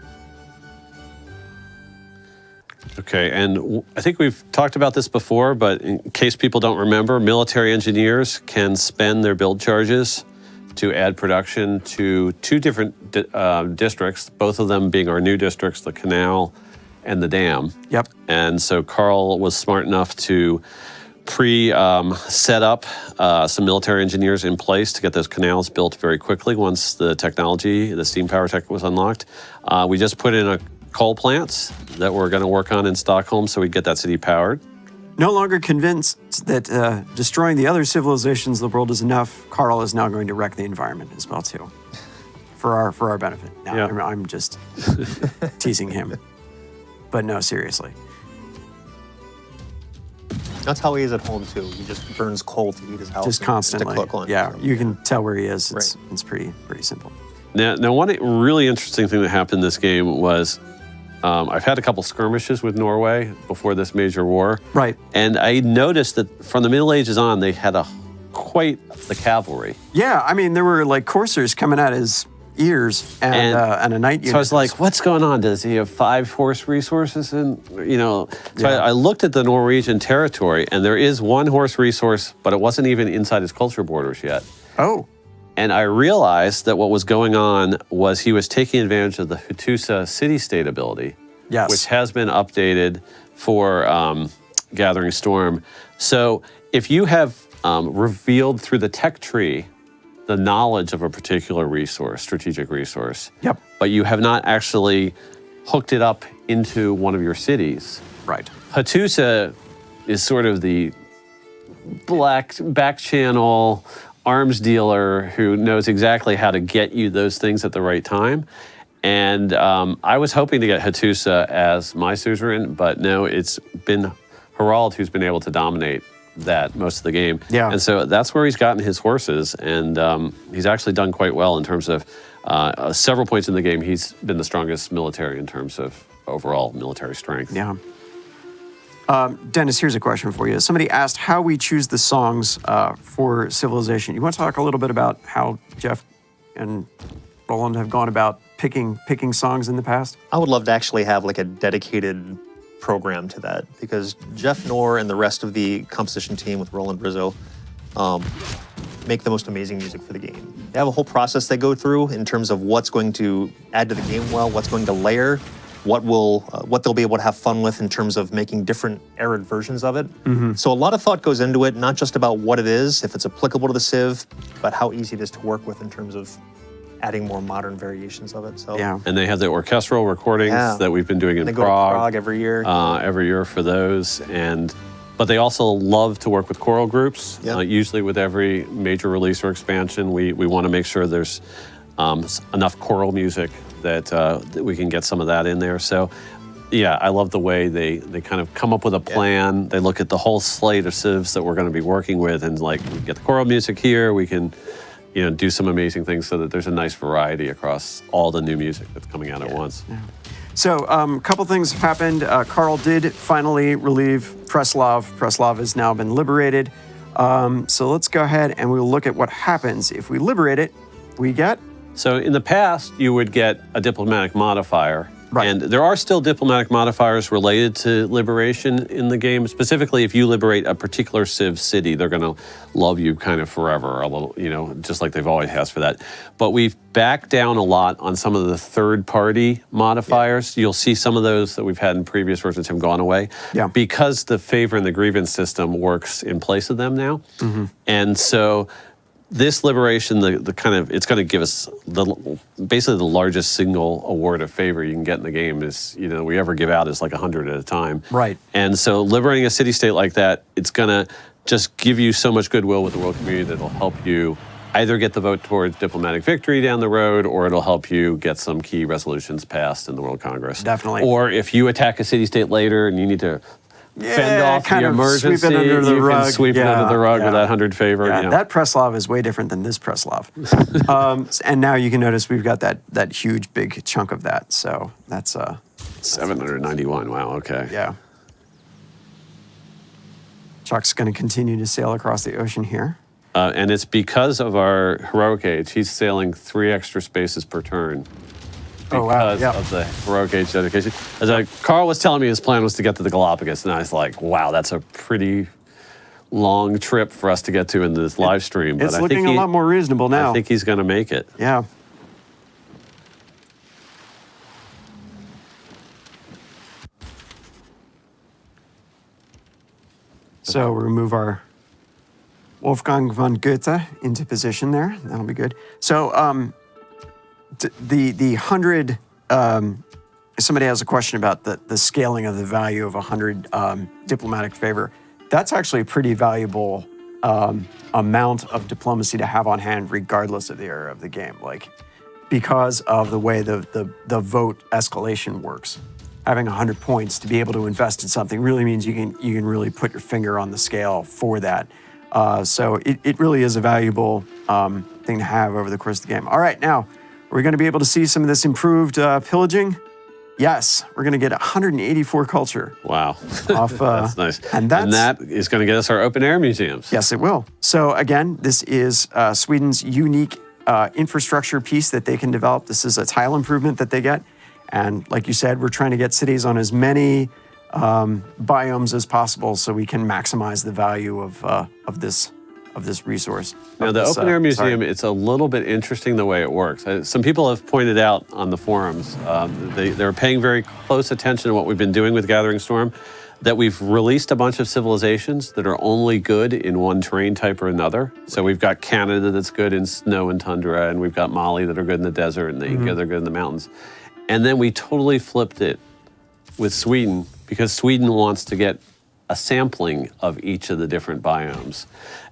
Okay, and I think we've talked about this before, but in case people don't remember, military engineers can spend their build charges to add production to two different districts, both of them being our new districts, the canal and the dam. Yep. And so Carl was smart enough to set up some military engineers in place to get those canals built very quickly once the technology, the steam power tech was unlocked. We just put in a coal plants that we're going to work on in Stockholm so we get that city powered. No longer convinced that destroying the other civilizations of the world is enough, Carl is now going to wreck the environment as well too, for our benefit. No, Yeah. I'm just teasing him, but no, seriously. That's how he is at home too. He just burns coal to heat his house. Just and constantly. to cook on. Yeah, So, you can tell where he is. Right. It's pretty simple. Now, one really interesting thing that happened in this game was I've had a couple skirmishes with Norway before this major war. Right. And I noticed that from the Middle Ages on, they had quite the cavalry. Yeah, I mean, there were like coursers coming out his ears and a knight unit. So I was like, what's going on? Does he have 5 horse resources? And, so Yeah. I looked at the Norwegian territory, and there is 1 horse resource, but it wasn't even inside his culture borders yet. oh, And I realized that what was going on was he was taking advantage of the Hattusa city-state ability, yes. which has been updated for Gathering Storm. So if you have revealed through the tech tree the knowledge of a particular resource, strategic resource, Yep. but you have not actually hooked it up into one of your cities, Right. Hattusa is sort of the back channel arms dealer who knows exactly how to get you those things at the right time. And I was hoping to get Hattusa as my suzerain, but no, it's been Harald who's been able to dominate that most of the game. Yeah. And so that's where he's gotten his horses, and he's actually done quite well in terms of several points in the game. He's been the strongest military in terms of overall military strength. Yeah. Dennis, here's a question for you. Somebody asked how we choose the songs for Civilization. You want to talk a little bit about how Jeff and Roland have gone about picking songs in the past? I would love to actually have like a dedicated program to that because Jeff Knorr and the rest of the composition team with Roland Rizzo make the most amazing music for the game. They have a whole process they go through in terms of what's going to add to the game well, what's going to layer, what they'll be able to have fun with in terms of making different arid versions of it. Mm-hmm. So a lot of thought goes into it, not just about what it is, if it's applicable to the Civ, but how easy it is to work with in terms of adding more modern variations of it. So Yeah. And they have the orchestral recordings that we've been doing in they go to Prague every year. every year for those. But they also love to work with choral groups. Yep. Usually with every major release or expansion, we want to make sure there's enough choral music that we can get some of that in there. So yeah, I love the way they kind of come up with a plan. They look at the whole slate of civs that we're going to be working with and like, we get the choral music here, we can do some amazing things so that there's a nice variety across all the new music that's coming out at once. Yeah. So a couple things have happened. Carl did finally relieve Preslav. Preslav has now been liberated. So let's go ahead and we'll look at what happens. If we liberate it, we get... So in the past, you would get a diplomatic modifier. Right. And there are still diplomatic modifiers related to liberation in the game. Specifically, if you liberate a particular Civ city, they're going to love you kind of forever, a little, just like they've always has for that. But we've backed down a lot on some of the third-party modifiers. You'll see some of those that we've had in previous versions have gone away. Yeah. Because the favor and the grievance system works in place of them now. Mm-hmm. And so this liberation, it's going to give us basically the largest single award of favor you can get in the game we ever give out is like 100 at a time. Right. And so liberating a city-state like that, it's going to just give you so much goodwill with the world community that it'll help you either get the vote towards diplomatic victory down the road, or it'll help you get some key resolutions passed in the World Congress. Definitely. Or if you attack a city-state later and you need to fend off kind the of emergency, sweep it under the you rug. can sweep it under the rug with that 100 favor. Yeah, you know. that Preslov is way different than this Preslov. And now you can notice we've got that huge, big chunk of that. So that's 791, wow, okay. yeah. Chuck's going to continue to sail across the ocean here. And it's because of our heroic age. He's sailing 3 extra spaces per turn. Oh, wow. Because Yeah. of the heroic age dedication. As Carl was telling me his plan was to get to the Galapagos, and I was like, wow, that's a pretty long trip for us to get to in this live stream. It's I looking think a lot more reasonable now. I think he's going to make it. Yeah. So we'll move our Wolfgang von Goethe into position there. That'll be good. So the 100, somebody has a question about the scaling of the value of 100 diplomatic favor. That's actually a pretty valuable amount of diplomacy to have on hand, regardless of the era of the game. Like, because of the way the vote escalation works. Having 100 points to be able to invest in something really means you can really put your finger on the scale for that. So it really is a valuable thing to have over the course of the game. All right, now, we're going to be able to see some of this improved pillaging. Yes, we're going to get 184 culture. Wow. Off, that's nice. And that is going to get us our open air museums. Yes, it will. So again, this is Sweden's unique infrastructure piece that they can develop. This is a tile improvement that they get. And like you said, we're trying to get cities on as many biomes as possible so we can maximize the value of this resource. Now, the open air museum, it's a little bit interesting the way it works. Some people have pointed out on the forums, they're paying very close attention to what we've been doing with Gathering Storm, that we've released a bunch of civilizations that are only good in one terrain type or another. So we've got Canada that's good in snow and tundra, and we've got Mali that are good in the desert, and the Inca that are good in the mountains. And then we totally flipped it with Sweden, because Sweden wants to get a sampling of each of the different biomes.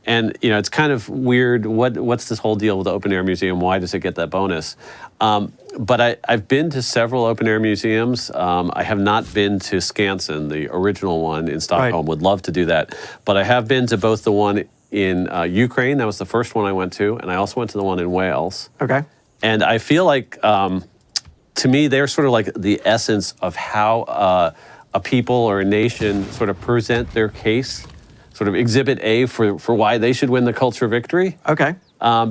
And it's kind of weird, what's this whole deal with the open air museum? Why does it get that bonus? But I've been to several open air museums. I have not been to Skansen, the original one in Stockholm. Right. Would love to do that. But I have been to both the one in Ukraine, that was the first one I went to, and I also went to the one in Wales. Okay. And I feel like, to me, they're sort of like the essence of how a people or a nation sort of present their case, sort of exhibit A for why they should win the culture victory. Okay.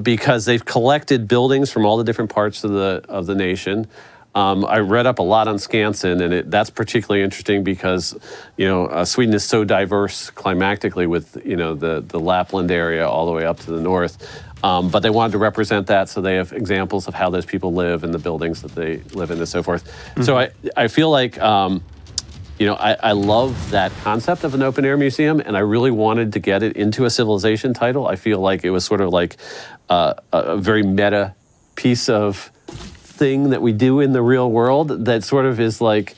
Because they've collected buildings from all the different parts of the nation. I read up a lot on Skansen, and that's particularly interesting because Sweden is so diverse climatically with the Lapland area all the way up to the north. But they wanted to represent that, so they have examples of how those people live and the buildings that they live in and so forth. So I feel like I love that concept of an open air museum, and I really wanted to get it into a civilization title. I feel like it was sort of like a very meta piece of thing that we do in the real world that sort of is like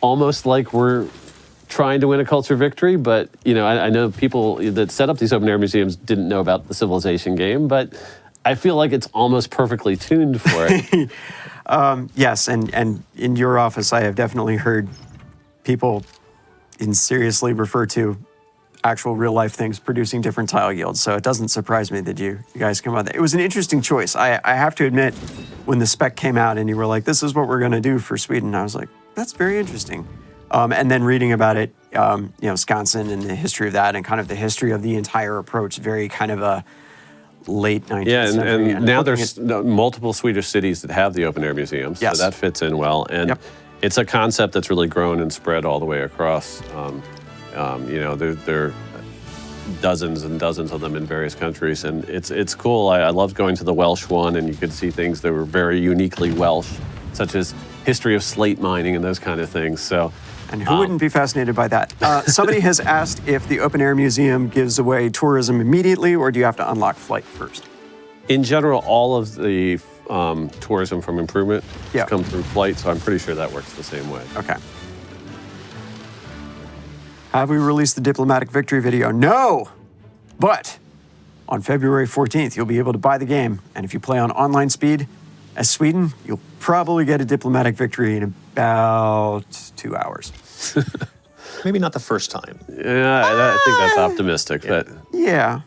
almost like we're trying to win a culture victory. But I know people that set up these open air museums didn't know about the civilization game, but I feel like it's almost perfectly tuned for it. Yes, and in your office, I have definitely heard people seriously refer to actual real life things producing different tile yields. So it doesn't surprise me that you guys come out. It was an interesting choice. I have to admit, when the spec came out and you were like, this is what we're going to do for Sweden, I was like, that's very interesting. And then reading about it, Skansen and the history of that and kind of the history of the entire approach, very kind of a late 19th century. And now there's multiple Swedish cities that have the open air museums. Yes. So that fits in well. And it's a concept that's really grown and spread all the way across. There are dozens and dozens of them in various countries, and it's cool. I loved going to the Welsh one, and you could see things that were very uniquely Welsh, such as history of slate mining and those kind of things. So, and who wouldn't be fascinated by that? Somebody has asked if the open air museum gives away tourism immediately, or do you have to unlock flight first? In general, all of the tourism from improvement come through flight, so I'm pretty sure that works the same way. Okay. Have we released the diplomatic victory video? No, But on February 14th, you'll be able to buy the game. And if you play on online speed as Sweden, you'll probably get a diplomatic victory in about 2 hours. Maybe not the first time. Yeah, I think that's optimistic, but Yeah.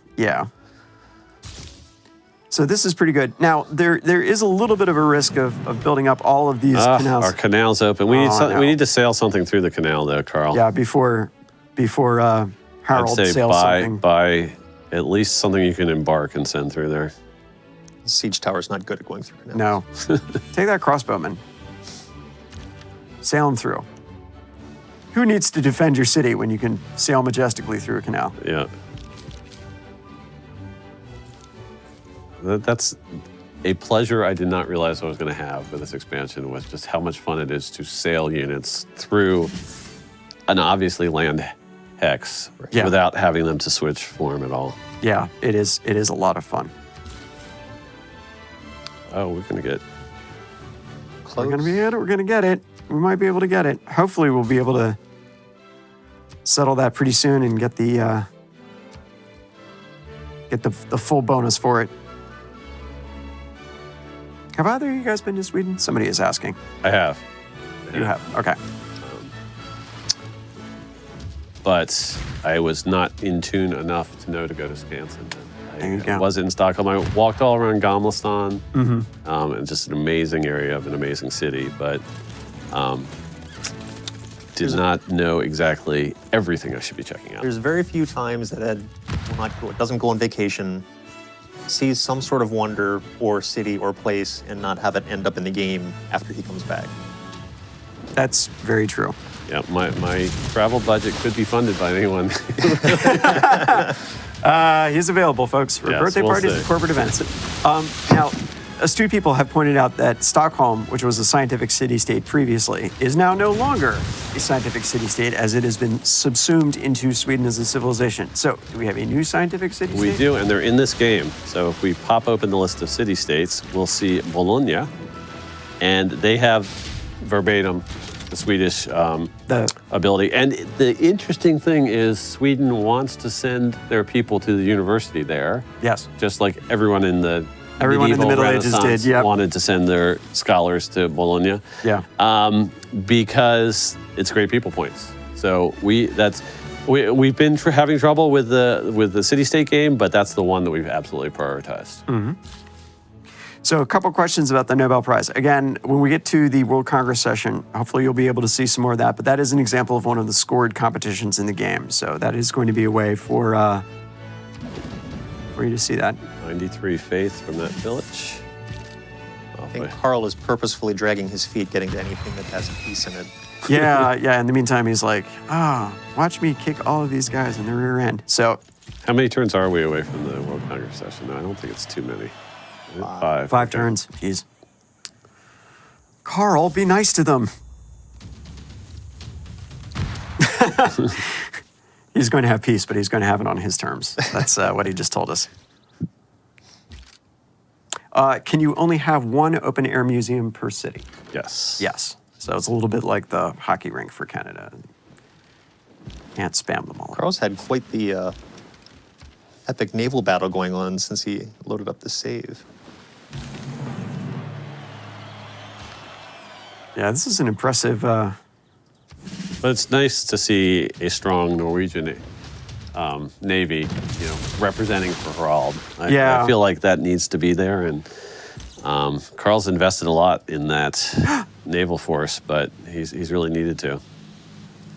So this is pretty good. Now, there is a little bit of a risk of building up all of these canals. our canal's open. We need no. we need to sail something through the canal, though, Carl. Yeah, before I'd Harold say sails something. buy at least something you can embark and send through there. Siege tower's not good at going through canals. No. Take that crossbowman. Sail him through. Who needs to defend your city when you can sail majestically through a canal? Yeah. That's a pleasure I did not realize I was going to have with this expansion, was just how much fun it is to sail units through an obviously land hex Yeah. without having them to switch form at all. Yeah, it is a lot of fun. Oh, we're going to get... Close. We're going to get it. We might be able to get it. Hopefully we'll be able to settle that pretty soon and get the full bonus for it. Have either of you guys been to Sweden? Somebody is asking. I have. You have. Okay. But I was not in tune enough to know to go to Skansen. There you go. I was in Stockholm. I walked all around Gamlestan, and just an amazing area of an amazing city, but did not know exactly everything I should be checking out. There's very few times that Ed doesn't go on vacation, sees some sort of wonder or city or place, and not have it end up in the game after he comes back. That's very true. Yeah, my travel budget could be funded by anyone. He's available, folks, for Yes, birthday we'll parties see. and corporate events. Now, astute people have pointed out that Stockholm, which was a scientific city-state previously, is now no longer a scientific city-state, as it has been subsumed into Sweden as a civilization. So, do we have a new scientific city-state? We do, and they're in this game. So if we pop open the list of city-states, we'll see Bologna, and they have verbatim the Swedish ability. And the interesting thing is Sweden wants to send their people to the university there. Yes. Just like everyone in the Everyone in the medieval Middle Ages did, Renaissance yep. wanted to send their scholars to Bologna. Yeah. Because it's great people points. So we've been having trouble with the city-state game, but that's the one that we've absolutely prioritized. Mm-hmm. So a couple questions about the Nobel Prize. Again, when we get to the World Congress session, hopefully you'll be able to see some more of that, but that is an example of one of the scored competitions in the game. So that is going to be a way for you to see that. 93 faith from that village. I think Carl is purposefully dragging his feet getting to anything that has peace in it. Yeah. In the meantime, he's like, watch me kick all of these guys in the rear end. So How many turns are we away from the World Congress session? No, I don't think it's too many. 5. 5 turns. Jeez. Carl, be nice to them. He's going to have peace, but he's going to have it on his terms. That's what he just told us. Can you only have one open-air museum per city? Yes. Yes. So it's a little bit like the hockey rink for Canada. Can't spam them all. Carl's had quite the epic naval battle going on since he loaded up the save. Yeah, this is an impressive... But it's nice to see a strong Norwegian Navy, representing for Harald. I feel like that needs to be there, and Carl's invested a lot in that naval force, but he's really needed to.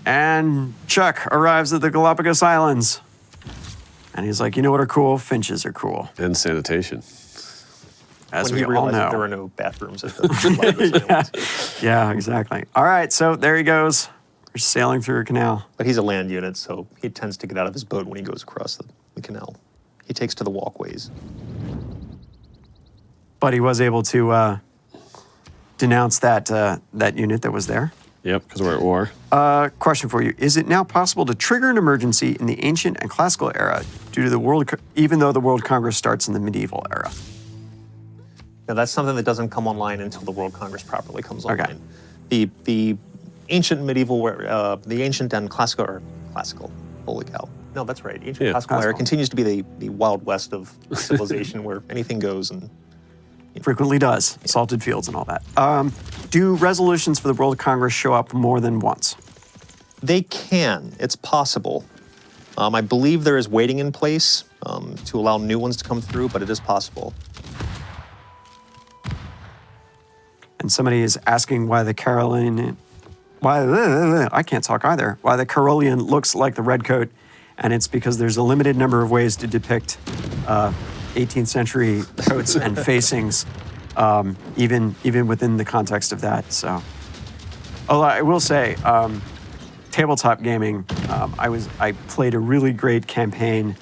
And Chuck arrives at the Galapagos Islands. And he's like, you know what are cool? Finches are cool. And sanitation. As When we he all realized that there know. were no bathrooms at the Galapagos Islands. Yeah, exactly. All right, so there he goes. We're sailing through a canal. But he's a land unit, so he tends to get out of his boat when he goes across the canal. He takes to the walkways. But he was able to denounce that unit that was there. Yep, because we're at war. Question for you. Is it now possible to trigger an emergency in the ancient and classical era due to the even though the World Congress starts in the medieval era? Now, that's something that doesn't come online until the World Congress properly comes Okay. online. The ancient and medieval, the ancient and classical, holy cow. No, that's right. Ancient Yeah. Pascal era Pascal. continues to be the Wild West of civilization where anything goes. And Frequently does. Salted fields and all that. Do resolutions for the World Congress show up more than once? they can. It's possible. I believe there is waiting in place to allow new ones to come through, but it is possible. And somebody is asking why the Carolean, I can't talk either, why the Carolean looks like the red coat, and it's because there's a limited number of ways to depict 18th century coats and facings, even within the context of that. So, although I will say, tabletop gaming, I played a really great campaign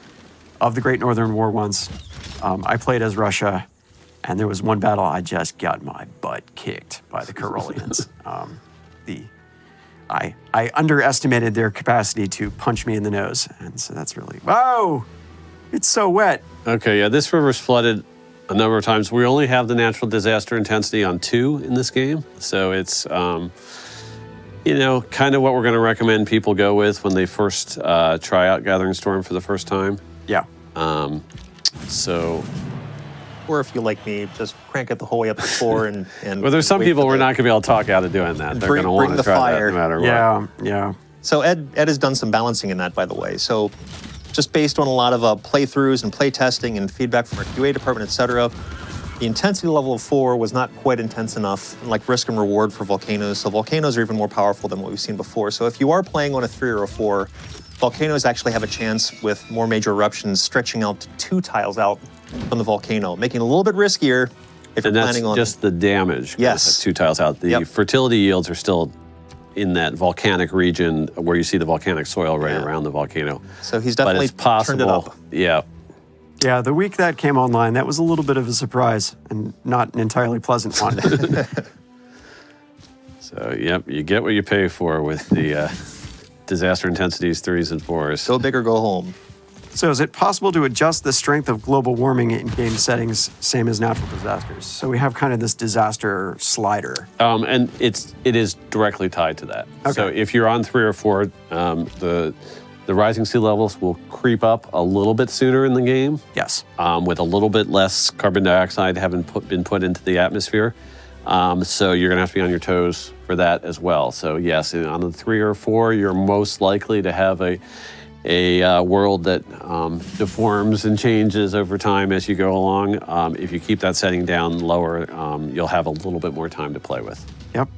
of the Great Northern War once. I played as Russia. And there was one battle I just got my butt kicked by the Caroleans. I underestimated their capacity to punch me in the nose, and so that's really whoa! It's so wet. Okay, yeah, this river's flooded a number of times. We only have the natural disaster intensity on 2 in this game, so it's kind of what we're going to recommend people go with when they first try out Gathering Storm for the first time. Yeah. So. Or if you like me, just crank it the whole way up to 4 and Well, there's some wait people for we're the- not going to be able to talk out of doing that. They're Bring- going to want bring to the try fire. that no matter what. Yeah. So Ed has done some balancing in that, by the way. So just based on a lot of playthroughs and play testing and feedback from our QA department, et cetera, the intensity level of 4 was not quite intense enough, like risk and reward for volcanoes. So volcanoes are even more powerful than what we've seen before. So if you are playing on a 3 or a 4, volcanoes actually have a chance with more major eruptions stretching out to 2 tiles out from the volcano, making it a little bit riskier if you're And that's planning on... just the damage. Yes. 2 tiles out. The Yep. fertility yields are still in that volcanic region where you see the volcanic soil right Yeah. around the volcano. So he's But definitely it's possible. turned it up. Yeah. Yeah, the week that came online, that was a little bit of a surprise and not an entirely pleasant one. So, yep, you get what you pay for with the disaster intensities 3s and 4s. Go big or go home. So is it possible to adjust the strength of global warming in game settings, same as natural disasters? So we have kind of this disaster slider. And it is directly tied to that. Okay. So if you're on 3 or 4, the rising sea levels will creep up a little bit sooner in the game, Yes. with a little bit less carbon dioxide having been put into the atmosphere. So you're going to have to be on your toes for that as well. So yes, on the 3 or 4, you're most likely to have a world that deforms and changes over time as you go along. If you keep that setting down lower, you'll have a little bit more time to play with. Yep.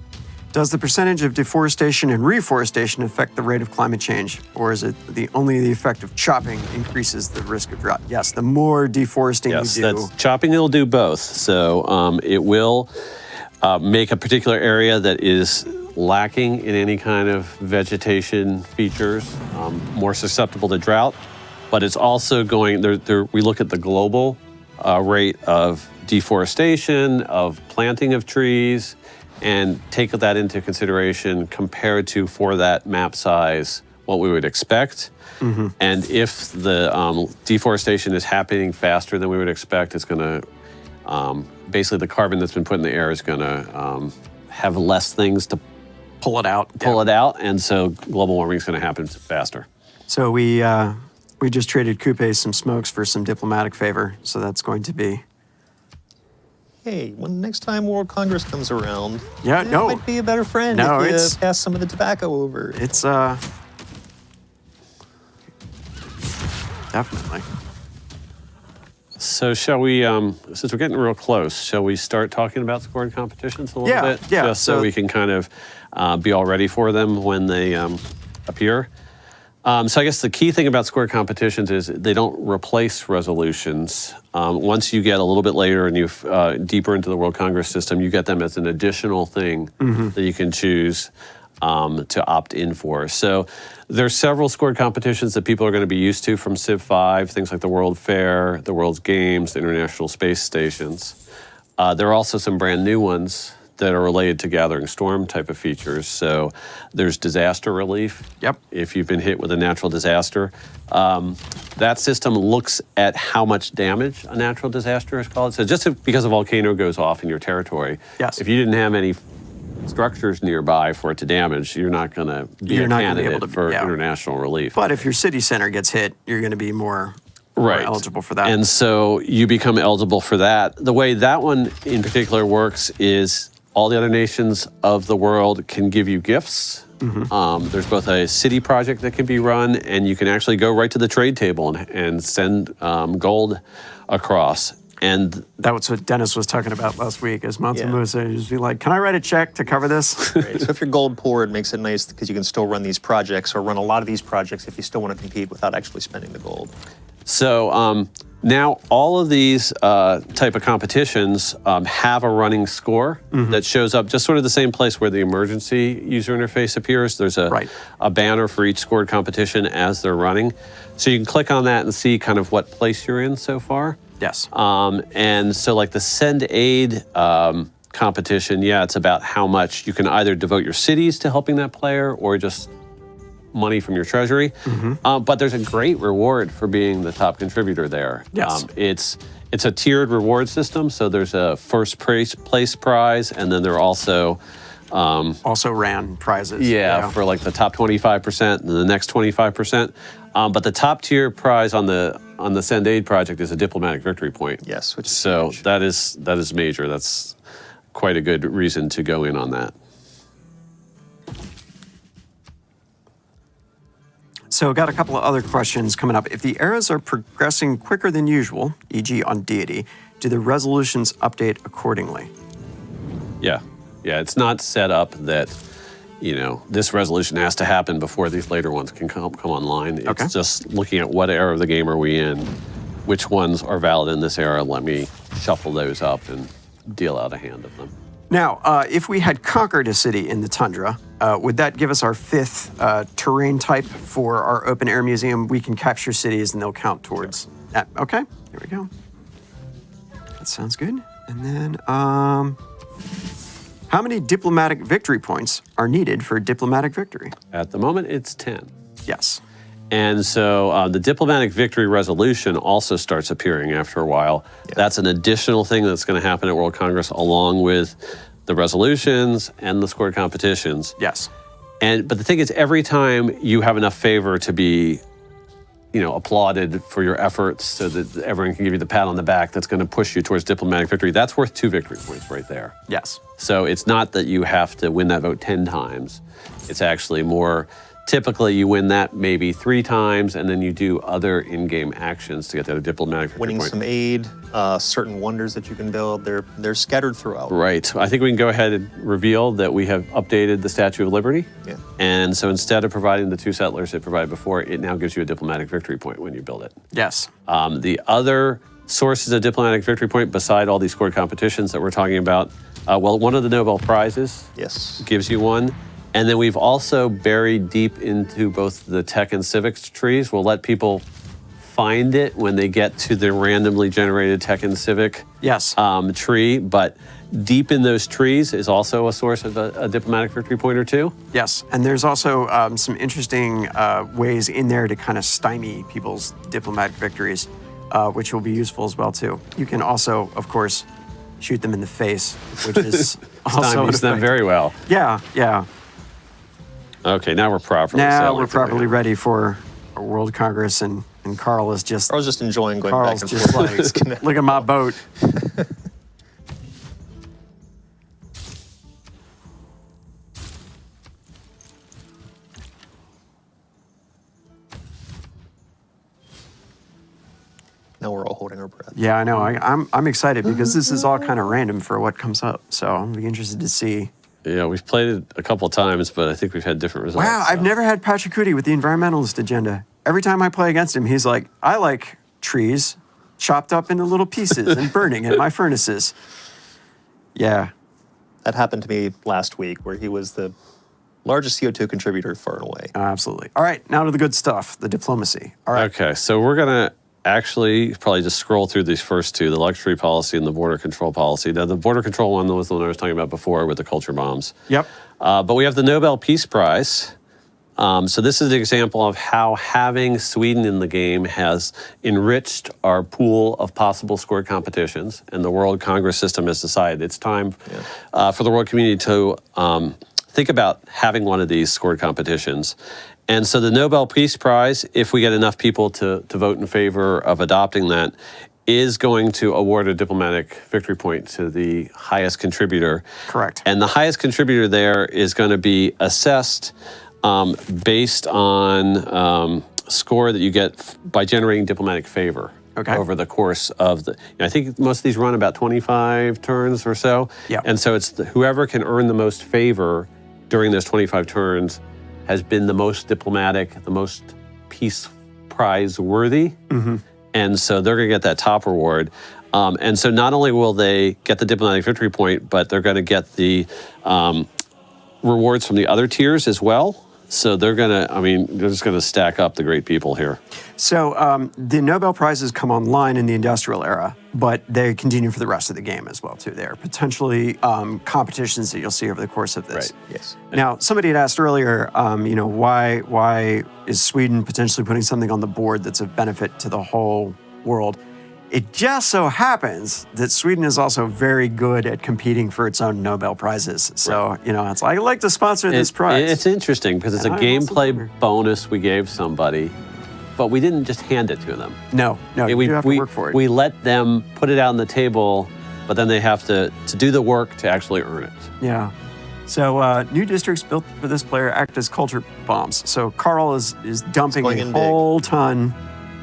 Does the percentage of deforestation and reforestation affect the rate of climate change? Or is it only the effect of chopping increases the risk of drought? Yes, the more deforesting Yes, you do. that's chopping will do both. So it will make a particular area that is lacking in any kind of vegetation features more susceptible to drought, but it's also going, we look at the global rate of deforestation, of planting of trees, and take that into consideration compared to, for that map size, what we would expect. Mm-hmm. And if the deforestation is happening faster than we would expect, it's going to, basically the carbon that's been put in the air is going to have less things to pull it out. pull it out, and so global warming is going to happen faster. So we just traded Coupe some smokes for some diplomatic favor. So that's going to be. Hey, when next time World Congress comes around, Yeah, no. might be a better friend No, if it's- you pass some of the tobacco over. It's definitely. So shall we, since we're getting real close, shall we start talking about scored competitions a little Yeah, bit? yeah, Just so so- we can kind of be all ready for them when they appear. So I guess the key thing about scored competitions is they don't replace resolutions. Once you get a little bit later and you've deeper into the World Congress system, you get them as an additional thing that you can choose to opt in for. So there's several scored competitions that people are going to be used to from Civ 5, things like the World Fair, the World's Games, the International Space Stations. There are also some brand new ones that are related to Gathering Storm type of features. So there's disaster relief. Yep. If you've been hit with a natural disaster. That system looks at how much damage a natural disaster is caused. So just because a volcano goes off in your territory, Yes. if you didn't have any structures nearby for it to damage, you're not going to be You're a not gonna be candidate able to- for yeah. international relief. But if your city center gets hit, you're going to be more eligible for that. And so you become eligible for that. The way that one in particular works is all the other nations of the world can give you gifts. There's both a city project that can be run, and you can actually go right to the trade table and send gold across. And that was what Dennis was talking about last week, is Mansa Yeah. Musa just be like, can I write a check to cover this? Right. So if you're gold poor, it makes it nice because you can still run these projects or run a lot of these projects if you still want to compete without actually spending the gold. so now all of these type of competitions have a running score that shows up just sort of the same place where the emergency user interface appears. There's a banner for each scored competition as they're running. So you can click on that and see kind of what place you're in so far. Yes. And so like the Send Aid competition, it's about how much you can either devote your cities to helping that player or just money from your treasury. But there's a great reward for being the top contributor there. Yes. It's a tiered reward system. So there's a first place prize, and then there are also also ran prizes. for like the top 25% and the next 25%. But the top tier prize on the Send Aid project is a diplomatic victory point. Yes, which is So huge. that is major. That's quite a good reason to go in on that. So got a couple of other questions coming up. If the eras are progressing quicker than usual, e.g. on deity, do the resolutions update accordingly? Yeah. It's not set up that, this resolution has to happen before these later ones can come online. It's Okay. just looking at what era of the game are we in, which ones are valid in this era. Let me shuffle those up and deal out a hand of them. Now, if we had conquered a city in the tundra, would that give us our fifth terrain type for our open air museum? We can capture cities and they'll count towards that. Okay, there we go. That sounds good. And then, how many diplomatic victory points are needed for a diplomatic victory? At the moment, it's 10. Yes. And so the diplomatic victory resolution also starts appearing after a while. That's an additional thing that's going to happen at World Congress along with the resolutions and the scored competitions. Yes. But the thing is, every time you have enough favor to be, applauded for your efforts so that everyone can give you the pat on the back, that's going to push you towards diplomatic victory. That's worth 2 victory points right there. Yes. So it's not that you have to win that vote 10 times. It's actually more, typically you win that maybe 3 times, and then you do other in-game actions to get that diplomatic victory Winning point. some aid, certain wonders that you can build, they're scattered throughout. Right. I think we can go ahead and reveal that we have updated the Statue of Liberty. Yeah. And so instead of providing the 2 settlers it provided before, it now gives you a diplomatic victory point when you build it. Yes. The other sources of diplomatic victory point, beside all these scored competitions that we're talking about, one of the Nobel Prizes Yes. gives you one. And then we've also buried deep into both the tech and civics trees. We'll let people find it when they get to the randomly generated tech and civic Yes. tree. But deep in those trees is also a source of a diplomatic victory point or 2. Yes, and there's also some interesting ways in there to kind of stymie people's diplomatic victories, which will be useful as well too. You can also, of course, shoot them in the face, which is also Stymies them very well. Yeah. Okay, now we're properly Now sailing we're through properly here. ready for a World Congress, and Carl is just I was just enjoying going Carl's back and just forth. like, look at my boat. Now we're all holding our breath. Yeah, I know. I'm excited because this is all kind of random for what comes up. So I'll be interested to see. Yeah, we've played it a couple of times, but I think we've had different results. Wow, I've so. never had Pachacuti with the environmentalist agenda. Every time I play against him, he's like, I like trees chopped up into little pieces and burning in my furnaces. Yeah. That happened to me last week, where he was the largest CO2 contributor far and away. Absolutely. All right, now to the good stuff, the diplomacy. All right. Okay, so we're going to actually probably just scroll through these first 2, the luxury policy and the border control policy. Now, the border control one was the one I was talking about before with the culture bombs. Yep. But we have the Nobel Peace Prize, So this is an example of how having Sweden in the game has enriched our pool of possible scored competitions, and the World Congress system has decided it's time for the world community to think about having one of these scored competitions. And so the Nobel Peace Prize, if we get enough people to vote in favor of adopting that, is going to award a diplomatic victory point to the highest contributor. Correct. And the highest contributor there is going to be assessed based on score that you get by generating diplomatic favor over the course of the. I think most of these run about 25 turns or so. Yeah. And so it's whoever can earn the most favor during those 25 turns has been the most diplomatic, the most peace prize worthy. Mm-hmm. And so they're going to get that top reward. And so not only will they get the diplomatic victory point, but they're going to get the rewards from the other tiers as well. So they're going to, they're just going to stack up the great people here. So the Nobel Prizes come online in the industrial era, but they continue for the rest of the game as well, too. They are potentially competitions that you'll see over the course of this. Right. Yes. Now, somebody had asked earlier, why is Sweden potentially putting something on the board that's of benefit to the whole world? It just so happens that Sweden is also very good at competing for its own Nobel Prizes. So, it's like, I'd like to sponsor this prize. It's interesting because it's a gameplay bonus we gave somebody, but we didn't just hand it to them. No, you do have to work for it. We let them put it out on the table, but then they have to do the work to actually earn it. Yeah. So new districts built for this player act as culture bombs. So Carl is dumping a whole ton.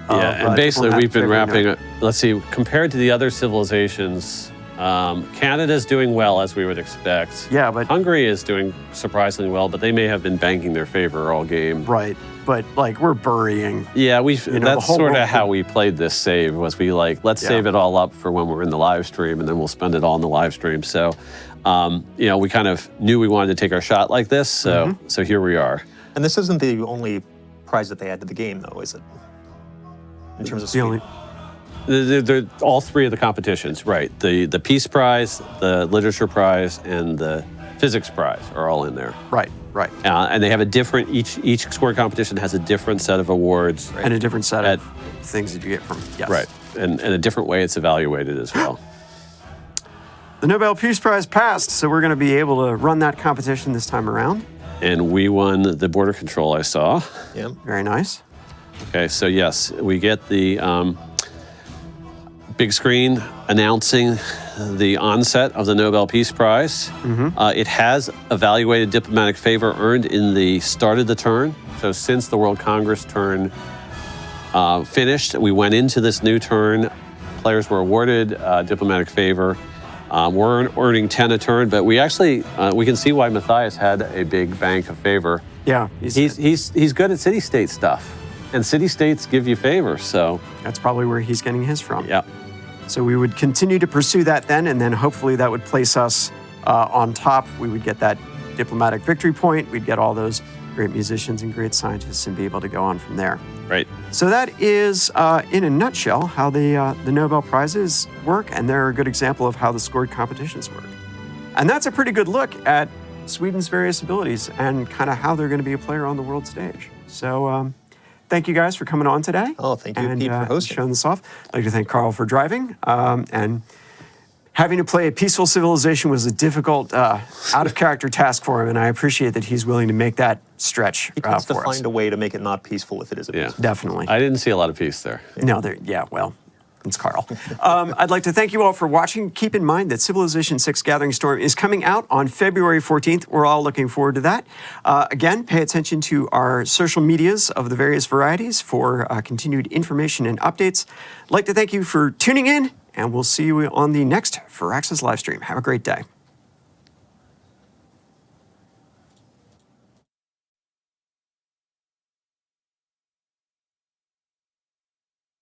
And basically we've been wrapping it. Let's see, compared to the other civilizations, Canada's doing well, as we would expect. Yeah, but Hungary is doing surprisingly well, but they may have been banking their favor all game. Right, but we're burying. Yeah, that's sort of how we played this save, was let's save it all up for when we're in the live stream, and then we'll spend it all in the live stream. So, we kind of knew we wanted to take our shot like this, so here we are. And this isn't the only prize that they add to the game, though, is it? In terms of Sweden. They're all three of the competitions, right? The Peace Prize, the Literature Prize, and the Physics Prize are all in there. Right. And they have a different, each score competition has a different set of awards. And a different set of things that you get from, yes. Right, and a different way it's evaluated as well. The Nobel Peace Prize passed, so we're going to be able to run that competition this time around. And we won the border control, I saw. Yeah. Very nice. Okay, so yes, we get the big screen announcing the onset of the Nobel Peace Prize. It has evaluated diplomatic favor earned in the start of the turn. So since the World Congress turn finished, we went into this new turn. Players were awarded diplomatic favor. We're earning 10 a turn, but we actually, we can see why Matthias had a big bank of favor. Yeah. He's good at city-state stuff. And city-states give you favor, so. That's probably where he's getting his from. Yeah. So we would continue to pursue that then, and then hopefully that would place us on top. We would get that diplomatic victory point. We'd get all those great musicians and great scientists and be able to go on from there. Right. So that is, in a nutshell, how the Nobel Prizes work, and they're a good example of how the scored competitions work. And that's a pretty good look at Sweden's various abilities and kind of how they're going to be a player on the world stage. So thank you guys for coming on today. Oh, thank you, and, Pete, for hosting. Showing this off. I'd like to thank Carl for driving. And having to play a peaceful civilization was a difficult, out-of-character task for him, and I appreciate that he's willing to make that stretch He wants to for us. find a way to make it not peaceful if it is a peaceful. Definitely. I didn't see a lot of peace there. No, well, it's Carl. I'd like to thank you all for watching. Keep in mind that Civilization 6 Gathering Storm is coming out on February 14th. We're all looking forward to that. Again, pay attention to our social medias of the various varieties for continued information and updates. I'd like to thank you for tuning in, and we'll see you on the next Firaxis live stream. Have a great day.